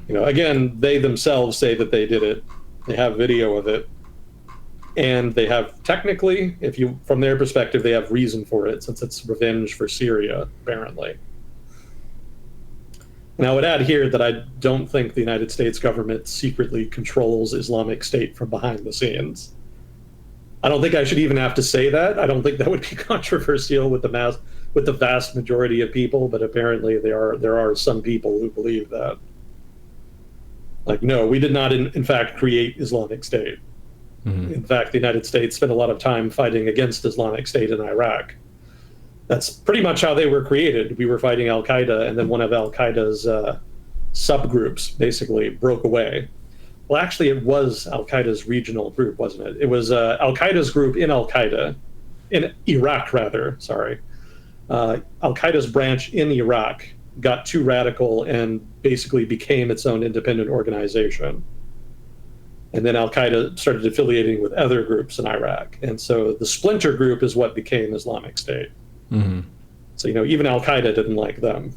Speaker 2: Again, they themselves say that they did it. They have video of it. And they have, technically, from their perspective, they have reason for it, since it's revenge for Syria, apparently. And I would add here that I don't think the United States government secretly controls Islamic State from behind the scenes. I don't think I should even have to say that. I don't think that would be controversial with the vast majority of people, but apparently there are some people who believe that. Like, no, we did not, in fact, create Islamic State. In fact, the United States spent a lot of time fighting against Islamic State in Iraq. That's pretty much how they were created. We were fighting Al-Qaeda, and then one of Al-Qaeda's subgroups basically broke away. Well, actually, it was Al-Qaeda's regional group, wasn't it? It was Al-Qaeda's group in Al-Qaeda, in Iraq, rather, sorry. Al-Qaeda's branch in Iraq got too radical and basically became its own independent organization. And then Al-Qaeda started affiliating with other groups in Iraq. And so the splinter group is what became Islamic State. So, even Al-Qaeda didn't like them.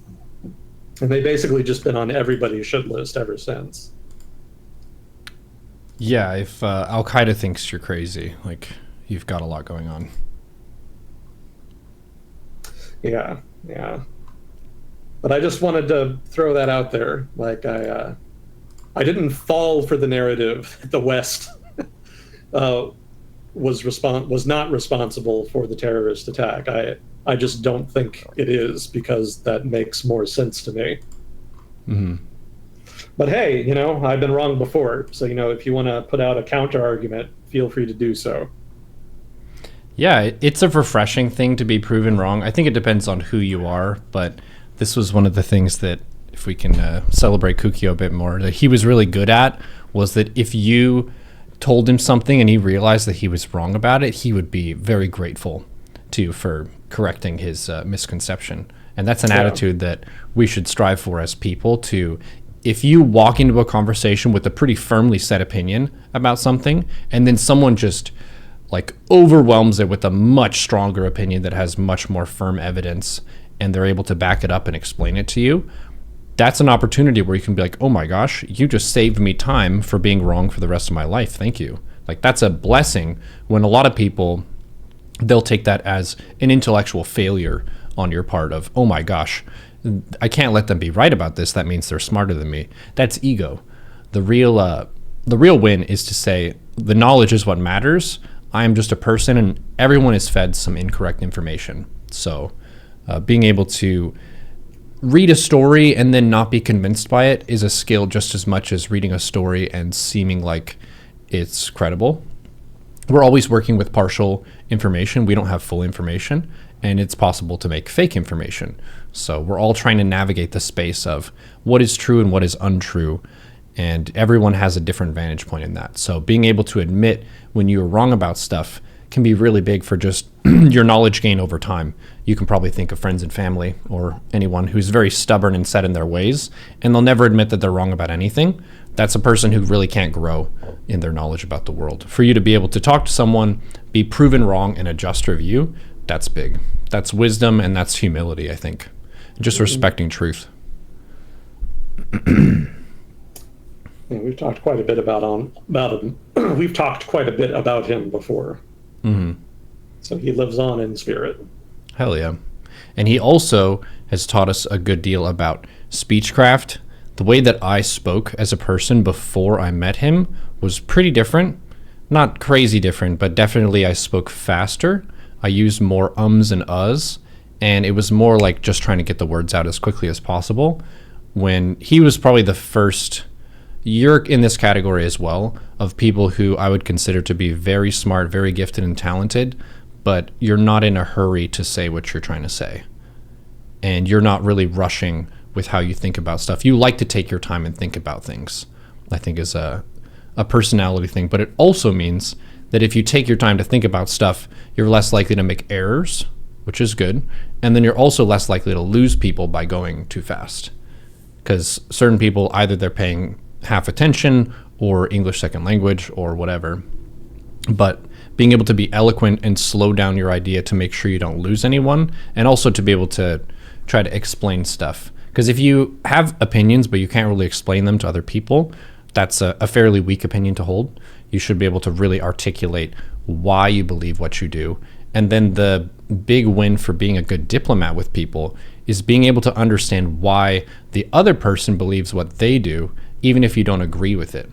Speaker 2: And they've basically just been on everybody's shit list ever since.
Speaker 1: Yeah, if Al-Qaeda thinks you're crazy, like, you've got a lot going on.
Speaker 2: Yeah. But I just wanted to throw that out there. Like, I didn't fall for the narrative that the West was not responsible for the terrorist attack. I just don't think it is, because that makes more sense to me. But hey, I've been wrong before. So, if you want to put out a counter argument, feel free to do so.
Speaker 1: Yeah, it's a refreshing thing to be proven wrong. I think it depends on who you are, but this was one of the things that, if we can celebrate Kukio a bit more, that he was really good at, was that if you told him something and he realized that he was wrong about it, he would be very grateful to you for correcting his misconception. And that's an attitude that we should strive for as people. To, if you walk into a conversation with a pretty firmly set opinion about something, and then someone just like overwhelms it with a much stronger opinion that has much more firm evidence, and they're able to back it up and explain it to you, that's an opportunity where you can be like, oh my gosh, you just saved me time for being wrong for the rest of my life. Thank you. Like, that's a blessing, when a lot of people, they'll take that as an intellectual failure on your part of, oh my gosh, I can't let them be right about this. That means they're smarter than me. That's ego. The real win is to say, the knowledge is what matters. I am just a person, and everyone is fed some incorrect information. So being able to read a story and then not be convinced by it is a skill just as much as reading a story and seeming like it's credible. We're always working with partial information. We don't have full information. and it's possible to make fake information. So we're all trying to navigate the space of what is true and what is untrue, and everyone has a different vantage point in that. So being able to admit when you're wrong about stuff can be really big for just your knowledge gain over time. You can probably think of friends and family or anyone who's very stubborn and set in their ways, and they'll never admit that they're wrong about anything. That's a person who really can't grow in their knowledge about the world. For you to be able to talk to someone, be proven wrong, and adjust your view, that's big. That's wisdom, and that's humility, I think. Just respecting truth.
Speaker 2: Yeah, we've talked quite a bit about him. We've talked quite a bit about him before.
Speaker 1: Mm-hmm.
Speaker 2: So he lives on in spirit.
Speaker 1: Hell yeah. And he also has taught us a good deal about speechcraft. The way that I spoke as a person before I met him was pretty different. Not crazy different, but definitely I spoke faster. I used more ums and uhs, and it was more like just trying to get the words out as quickly as possible. When he was probably the first, you're in this category as well, of people who I would consider to be very smart, very gifted and talented, but you're not in a hurry to say what you're trying to say. And you're not really rushing with how you think about stuff. You like to take your time and think about things, I think is a personality thing. But it also means that if you take your time to think about stuff, you're less likely to make errors, which is good. And then you're also less likely to lose people by going too fast. Because certain people, either they're paying half attention or English second language or whatever. But being able to be eloquent and slow down your idea to make sure you don't lose anyone, and also to be able to try to explain stuff. Because if you have opinions but you can't really explain them to other people, that's a fairly weak opinion to hold. You should be able to really articulate why you believe what you do. And then the big win for being a good diplomat with people is being able to understand why the other person believes what they do, even if you don't agree with it.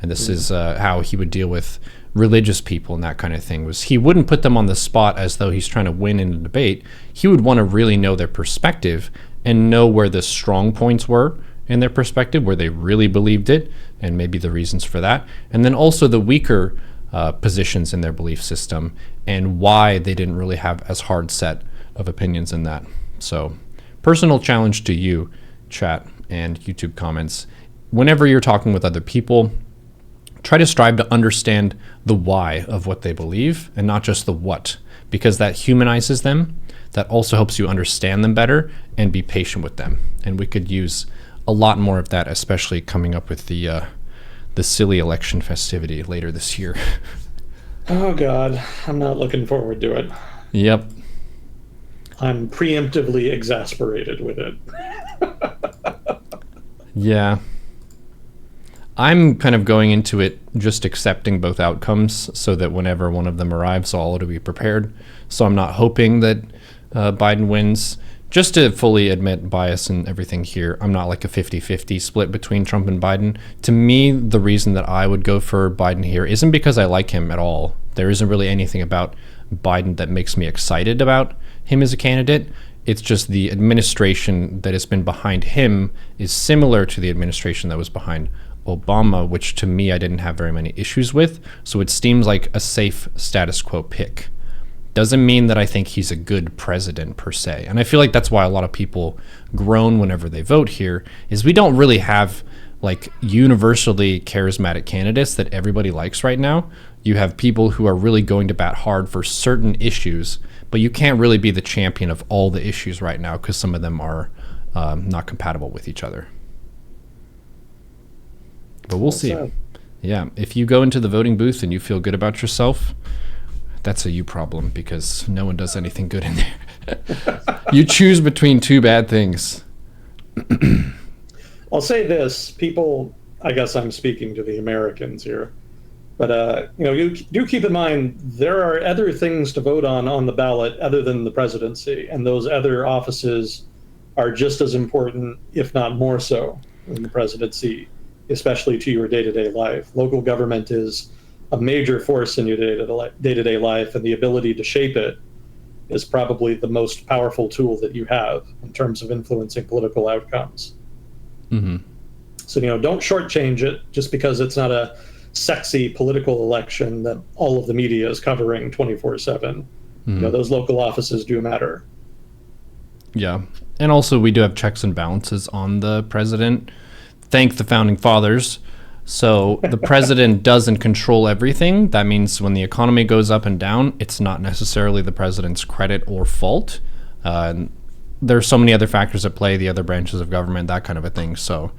Speaker 1: And this is how he would deal with religious people and that kind of thing. Was he wouldn't put them on the spot as though he's trying to win in a debate. He would want to really know their perspective and know where the strong points were in their perspective, where they really believed it, and maybe the reasons for that. And then also the weaker positions in their belief system and why they didn't really have as hard set of opinions in that. So personal challenge to you, chat and YouTube comments. Whenever you're talking with other people, try to strive to understand the why of what they believe and not just the what, because that humanizes them. That also helps you understand them better and be patient with them. And we could use a lot more of that, especially coming up with the silly election festivity later this year.
Speaker 2: Oh God, I'm not looking forward to it.
Speaker 1: Yep.
Speaker 2: I'm preemptively exasperated with it.
Speaker 1: Yeah. I'm kind of going into it just accepting both outcomes so that whenever one of them arrives, I'll already be prepared. So I'm not hoping that Biden wins. Just to fully admit bias and everything here, I'm not like a 50-50 split between Trump and Biden. To me, the reason that I would go for Biden here isn't because I like him at all. There isn't really anything about Biden that makes me excited about him as a candidate. It's just the administration that has been behind him is similar to the administration that was behind Obama, which to me I didn't have very many issues with. So it seems like a safe status quo pick. Doesn't mean that I think he's a good president per se. And I feel like that's why a lot of people groan whenever they vote here, is we don't really have like universally charismatic candidates that everybody likes right now. You have people who are really going to bat hard for certain issues, but you can't really be the champion of all the issues right now because some of them are not compatible with each other. But we'll see. Yeah, if you go into the voting booth and you feel good about yourself, that's a you problem because no one does anything good in there. You choose between two bad things.
Speaker 2: I'll say this, people, I guess I'm speaking to the Americans here, but you do keep in mind there are other things to vote on the ballot other than the presidency, and those other offices are just as important, if not more so, than the presidency, especially to your day-to-day life. Local government is a major force in your day-to-day life, and the ability to shape it is probably the most powerful tool that you have in terms of influencing political outcomes.
Speaker 1: Mm-hmm.
Speaker 2: So, don't shortchange it just because it's not a sexy political election that all of the media is covering 24/7. Those local offices do matter.
Speaker 1: Yeah. And also, we do have checks and balances on the president. Thank the founding fathers. So the president doesn't control everything. That means when the economy goes up and down, it's not necessarily the president's credit or fault. There's so many other factors at play, the other branches of government, that kind of a thing. So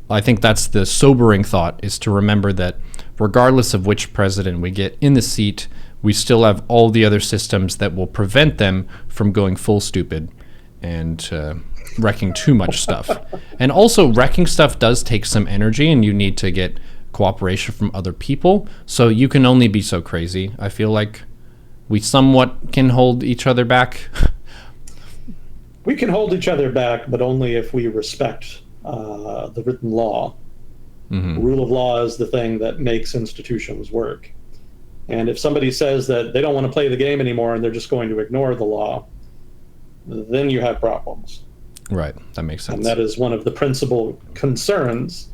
Speaker 1: I think that's the sobering thought, is to remember that regardless of which president we get in the seat, we still have all the other systems that will prevent them from going full stupid and wrecking too much stuff. And also, wrecking stuff does take some energy, and you need to get cooperation from other people. So you can only be so crazy. I feel like we somewhat can hold each other back.
Speaker 2: We can hold each other back, but only if we respect the written law. Rule of law is the thing that makes institutions work. And if somebody says that they don't want to play the game anymore and they're just going to ignore the law, then you have problems.
Speaker 1: Right, that makes sense.
Speaker 2: And that is one of the principal concerns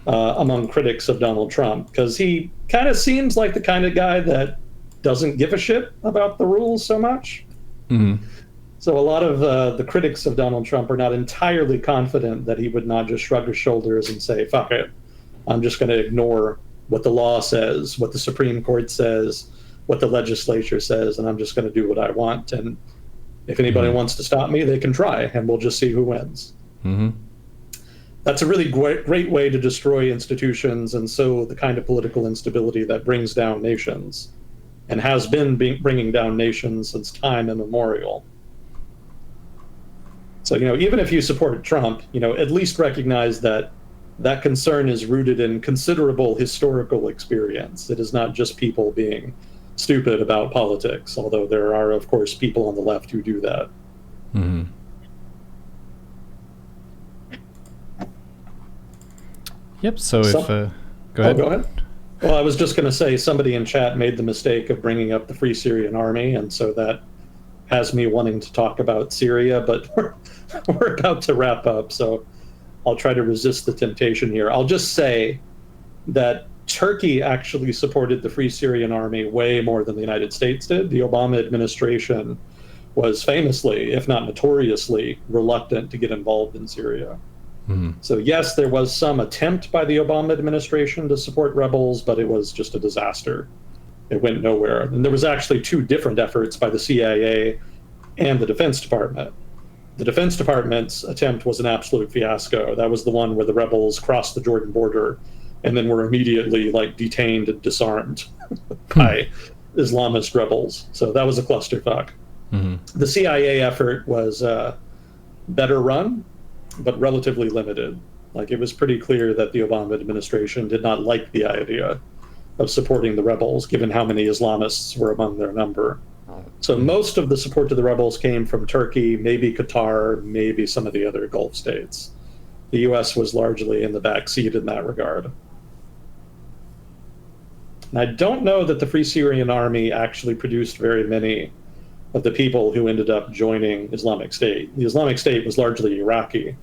Speaker 2: among critics of Donald Trump, because he kind of seems like the kind of guy that doesn't give a shit about the rules so much. So a lot of the critics of Donald Trump are not entirely confident that he would not just shrug his shoulders and say, fuck it, I'm just going to ignore what the law says, what the Supreme Court says, what the legislature says, and I'm just going to do what I want. And if anybody wants to stop me, they can try, and we'll just see who wins. That's a really great way to destroy institutions, and so the kind of political instability that brings down nations, and has been bringing down nations since time immemorial. So, even if you support Trump, at least recognize that that concern is rooted in considerable historical experience. It is not just people being stupid about politics, although there are, of course, people on the left who do that.
Speaker 1: Yep, so if... go ahead.
Speaker 2: Go ahead. Well, I was just going to say, somebody in chat made the mistake of bringing up the Free Syrian Army, and so that has me wanting to talk about Syria, but we're about to wrap up, so I'll try to resist the temptation here. I'll just say that Turkey actually supported the Free Syrian Army way more than the United States did. The Obama administration was famously, if not notoriously, reluctant to get involved in Syria. So yes, there was some attempt by the Obama administration to support rebels, but it was just a disaster. It went nowhere. And there was actually two different efforts by the CIA and the Defense Department. The Defense Department's attempt was an absolute fiasco. That was the one where the rebels crossed the Jordan border and then were immediately detained and disarmed by Islamist rebels. So that was a clusterfuck. The CIA effort was better run, but relatively limited. It was pretty clear that the Obama administration did not like the idea of supporting the rebels, given how many Islamists were among their number. So most of the support to the rebels came from Turkey, maybe Qatar, maybe some of the other Gulf states. The U.S. was largely in the back seat in that regard. And I don't know that the Free Syrian Army actually produced very many of the people who ended up joining Islamic State. The Islamic State was largely Iraqi.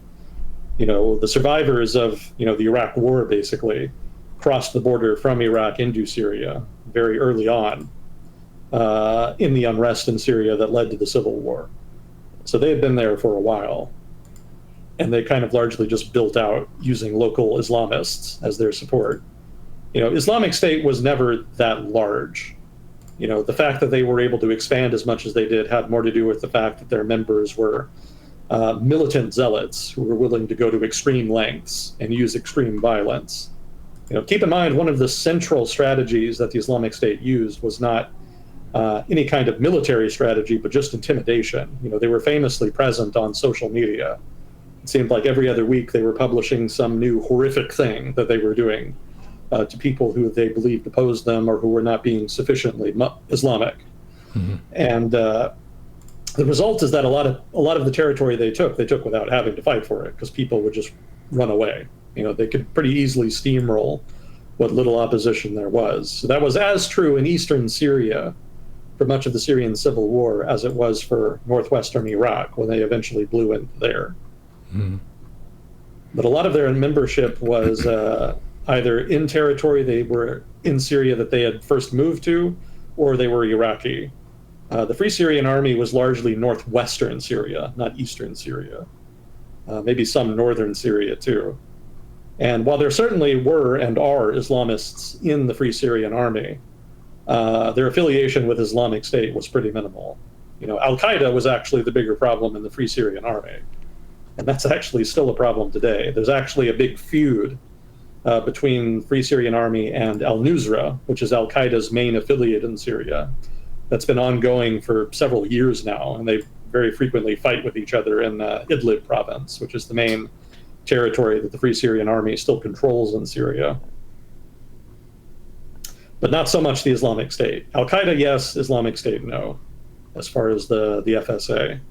Speaker 2: The survivors of, the Iraq War basically crossed the border from Iraq into Syria very early on in the unrest in Syria that led to the civil war. So they had been there for a while, and they kind of largely just built out using local Islamists as their support. Islamic State was never that large. The fact that they were able to expand as much as they did had more to do with the fact that their members were militant zealots who were willing to go to extreme lengths and use extreme violence. Keep in mind, one of the central strategies that the Islamic State used was not any kind of military strategy, but just intimidation. They were famously present on social media. It seemed like every other week they were publishing some new horrific thing that they were doing to people who they believed opposed them or who were not being sufficiently Islamic. And the result is that a lot of the territory they took without having to fight for it, because people would just run away. They could pretty easily steamroll what little opposition there was. So that was as true in eastern Syria for much of the Syrian civil war as it was for northwestern Iraq when they eventually blew into there. But a lot of their membership was either in territory they were in Syria that they had first moved to, or they were Iraqi. The Free Syrian Army was largely northwestern Syria, not eastern Syria. Maybe some northern Syria too. And while there certainly were and are Islamists in the Free Syrian Army, their affiliation with Islamic State was pretty minimal. Al-Qaeda was actually the bigger problem in the Free Syrian Army. And that's actually still a problem today. There's actually a big feud between Free Syrian Army and al-Nusra, which is Al-Qaeda's main affiliate in Syria. That's been ongoing for several years now, and they very frequently fight with each other in Idlib province, which is the main territory that the Free Syrian Army still controls in Syria. But not so much the Islamic State. Al-Qaeda, yes. Islamic State, no, as far as the FSA.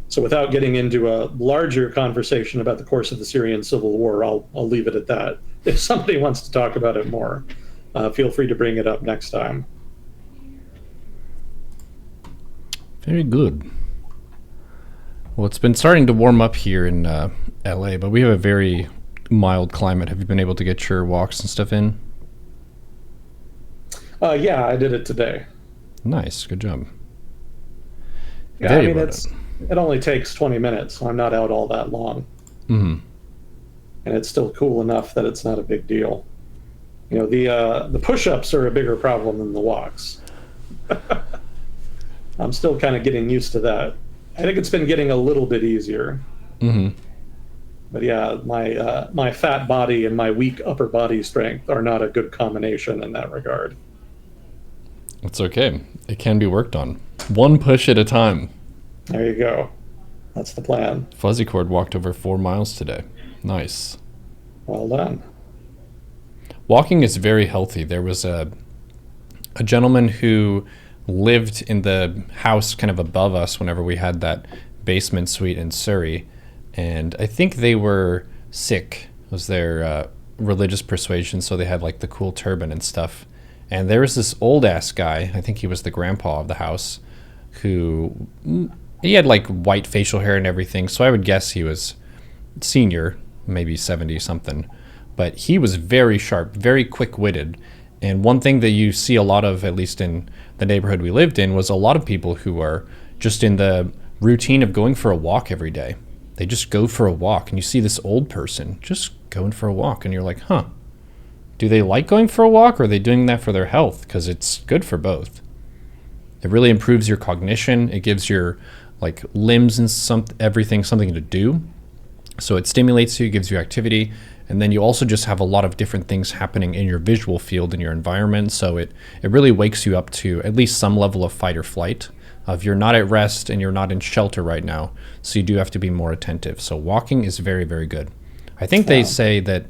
Speaker 2: So without getting into a larger conversation about the course of the Syrian civil war, I'll leave it at that. If somebody wants to talk about it more, feel free to bring it up next time.
Speaker 1: Very good. Well, it's been starting to warm up here in LA, but we have a very mild climate. Have you been able to get your walks and stuff in?
Speaker 2: Yeah, I did it today.
Speaker 1: Nice, good job.
Speaker 2: Yeah, it only takes 20 minutes, so I'm not out all that long.
Speaker 1: Mm-hmm.
Speaker 2: And it's still cool enough that it's not a big deal. The push-ups are a bigger problem than the walks. I'm still kind of getting used to that. I think it's been getting a little bit easier.
Speaker 1: Mm-hmm.
Speaker 2: But yeah, my fat body and my weak upper body strength are not a good combination in that regard.
Speaker 1: It's okay. It can be worked on. One push at a time.
Speaker 2: There you go. That's the plan.
Speaker 1: Fuzzy Cord walked over 4 miles today. Nice.
Speaker 2: Well done.
Speaker 1: Walking is very healthy. There was a gentleman who lived in the house kind of above us whenever we had that basement suite in Surrey, and I think they were Sikh, was their religious persuasion, so they had like the cool turban and stuff. And there was this old ass guy, I think he was the grandpa of the house, who he had like white facial hair and everything, so I would guess he was senior, maybe 70 something, but he was very sharp, very quick-witted. And one thing that you see a lot of, at least in the neighborhood we lived in, was a lot of people who are just in the routine of going for a walk every day. They just go for a walk, and you see this old person just going for a walk, and you're like, huh, do they like going for a walk, or are they doing that for their health? Because it's good for both. It really improves your cognition. It gives your like limbs and everything something to do. So it stimulates you, gives you activity, and then you also just have a lot of different things happening in your visual field, in your environment. So it really wakes you up to at least some level of fight or flight. If you're not at rest and you're not in shelter right now, so you do have to be more attentive. So walking is very, very good. I think they say that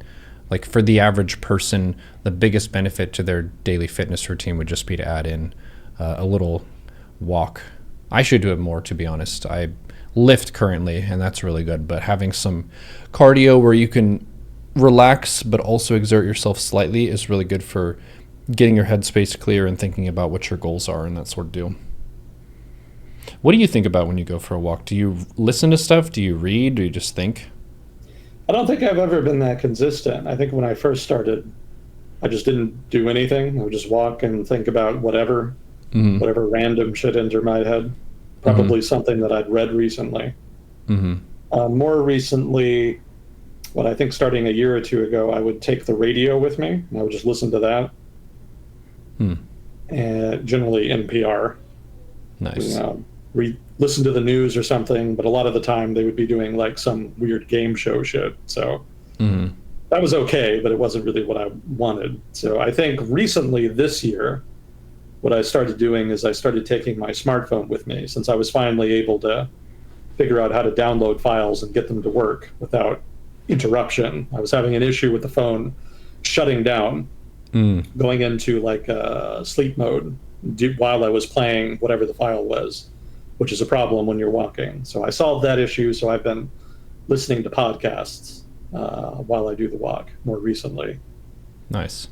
Speaker 1: like for the average person, the biggest benefit to their daily fitness routine would just be to add in a little walk. I should do it more, to be honest. I lift currently, and that's really good, but having some cardio where you can relax but also exert yourself slightly is really good for getting your headspace clear and thinking about what your goals are and that sort of deal. What do you think about when you go for a walk? Do you listen to stuff? Do you read? Do you just think?
Speaker 2: I don't think I've ever been that consistent. I think when I first started, I just didn't do anything. I would just walk and think about whatever random shit entered my head. Probably something that I'd read recently. More recently, what I think starting a year or two ago, I would take the radio with me, and I would just listen to that. And generally NPR.
Speaker 1: Nice.
Speaker 2: Listen to the news or something, but a lot of the time they would be doing like some weird game show shit. So that was okay, but it wasn't really what I wanted. So I think recently this year, what I started doing is I started taking my smartphone with me, since I was finally able to figure out how to download files and get them to work without interruption. I was having an issue with the phone shutting down, going into like sleep mode while I was playing whatever the file was, which is a problem when you're walking. So I solved that issue, so I've been listening to podcasts while I do the walk more recently.
Speaker 1: Nice.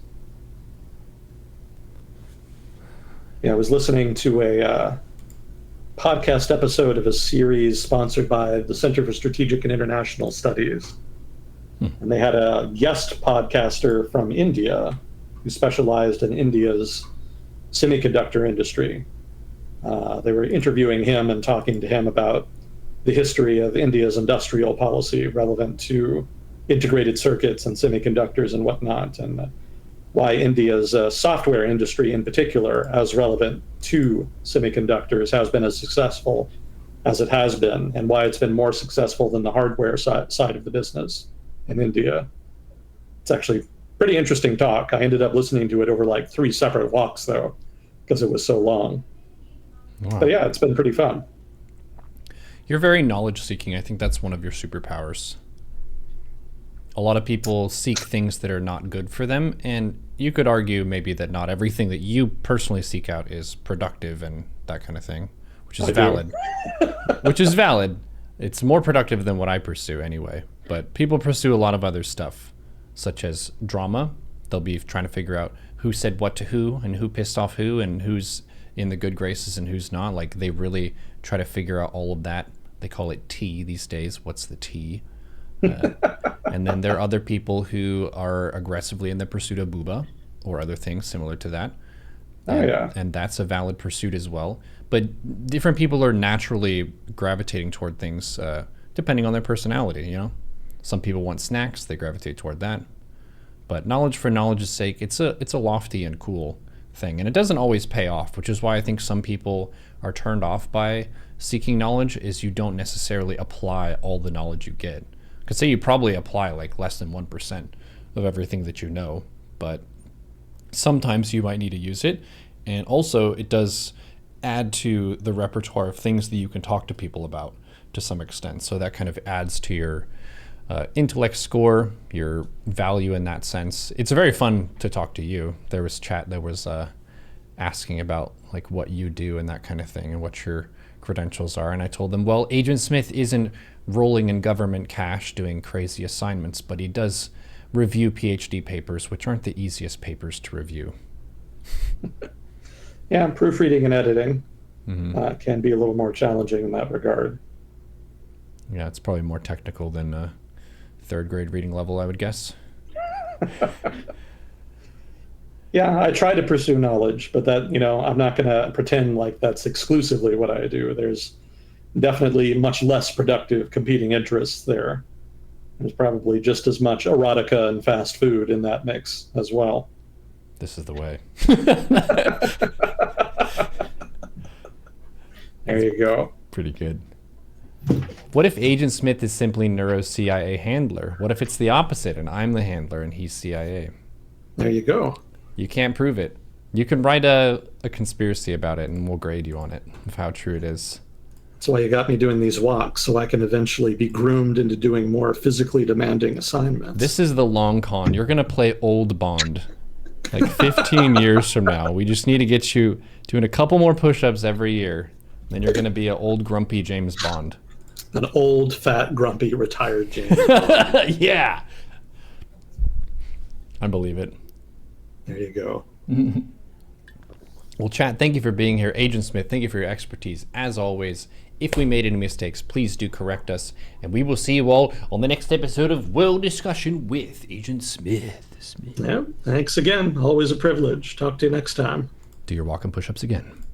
Speaker 2: Yeah, I was listening to a podcast episode of a series sponsored by the Center for Strategic and International Studies. And they had a guest podcaster from India who specialized in India's semiconductor industry. They were interviewing him and talking to him about the history of India's industrial policy relevant to integrated circuits and semiconductors and whatnot, and why India's software industry in particular, as relevant to semiconductors, has been as successful as it has been, and why it's been more successful than the hardware side of the business in India. It's actually pretty interesting talk. I ended up listening to it over like 3 separate walks, though, because it was so long. Wow. But yeah, it's been pretty fun.
Speaker 1: You're very knowledge-seeking. I think that's one of your superpowers. A lot of people seek things that are not good for them, and you could argue maybe that not everything that you personally seek out is productive and that kind of thing, which is valid. Which is valid. It's more productive than what I pursue anyway. But people pursue a lot of other stuff, such as drama. They'll be trying to figure out who said what to who and who pissed off who and who's in the good graces and who's not. Like, they really try to figure out all of that. They call it tea these days. What's the tea? And then there are other people who are aggressively in the pursuit of booba or other things similar to that. And that's a valid pursuit as well. But different people are naturally gravitating toward things depending on their personality, you know? Some people want snacks, they gravitate toward that. But knowledge for knowledge's sake, it's a lofty and cool thing. And it doesn't always pay off, which is why I think some people are turned off by seeking knowledge, is you don't necessarily apply all the knowledge you get. Because say you probably apply like less than 1% of everything that you know, but sometimes you might need to use it. And also it does add to the repertoire of things that you can talk to people about to some extent. So that kind of adds to your intellect score, your value in that sense. It's very fun to talk to you. There was chat that was asking about like what you do and that kind of thing and what your credentials are. And I told them, well, Agent Smith isn't rolling in government cash doing crazy assignments, but he does review PhD papers, which aren't the easiest papers to review.
Speaker 2: Yeah, proofreading and editing can be a little more challenging in that regard.
Speaker 1: Yeah, it's probably more technical than third grade reading level, I would guess.
Speaker 2: Yeah, I try to pursue knowledge, but that, I'm not going to pretend like that's exclusively what I do. There's definitely much less productive competing interests there. There's probably just as much erotica and fast food in that mix as well.
Speaker 1: This is the way.
Speaker 2: There you go.
Speaker 1: Pretty good. What if Agent Smith is simply Neuro's CIA handler? What if it's the opposite and I'm the handler and he's CIA?
Speaker 2: There you go.
Speaker 1: You can't prove it. You can write a conspiracy about it and we'll grade you on it, of how true it is.
Speaker 2: That's why you got me doing these walks, so I can eventually be groomed into doing more physically demanding assignments.
Speaker 1: This is the long con. You're going to play old Bond. Like 15 years from now. We just need to get you doing a couple more push-ups every year. Then you're going to be an old, grumpy James Bond.
Speaker 2: An old, fat, grumpy, retired James Bond.
Speaker 1: Yeah. I believe it.
Speaker 2: There you go.
Speaker 1: Well, chat, thank you for being here. Agent Smith, thank you for your expertise. As always, if we made any mistakes, please do correct us. And we will see you all on the next episode of World Discussion with Agent Smith.
Speaker 2: Yeah, thanks again. Always a privilege. Talk to you next time.
Speaker 1: Do your walk and push-ups again.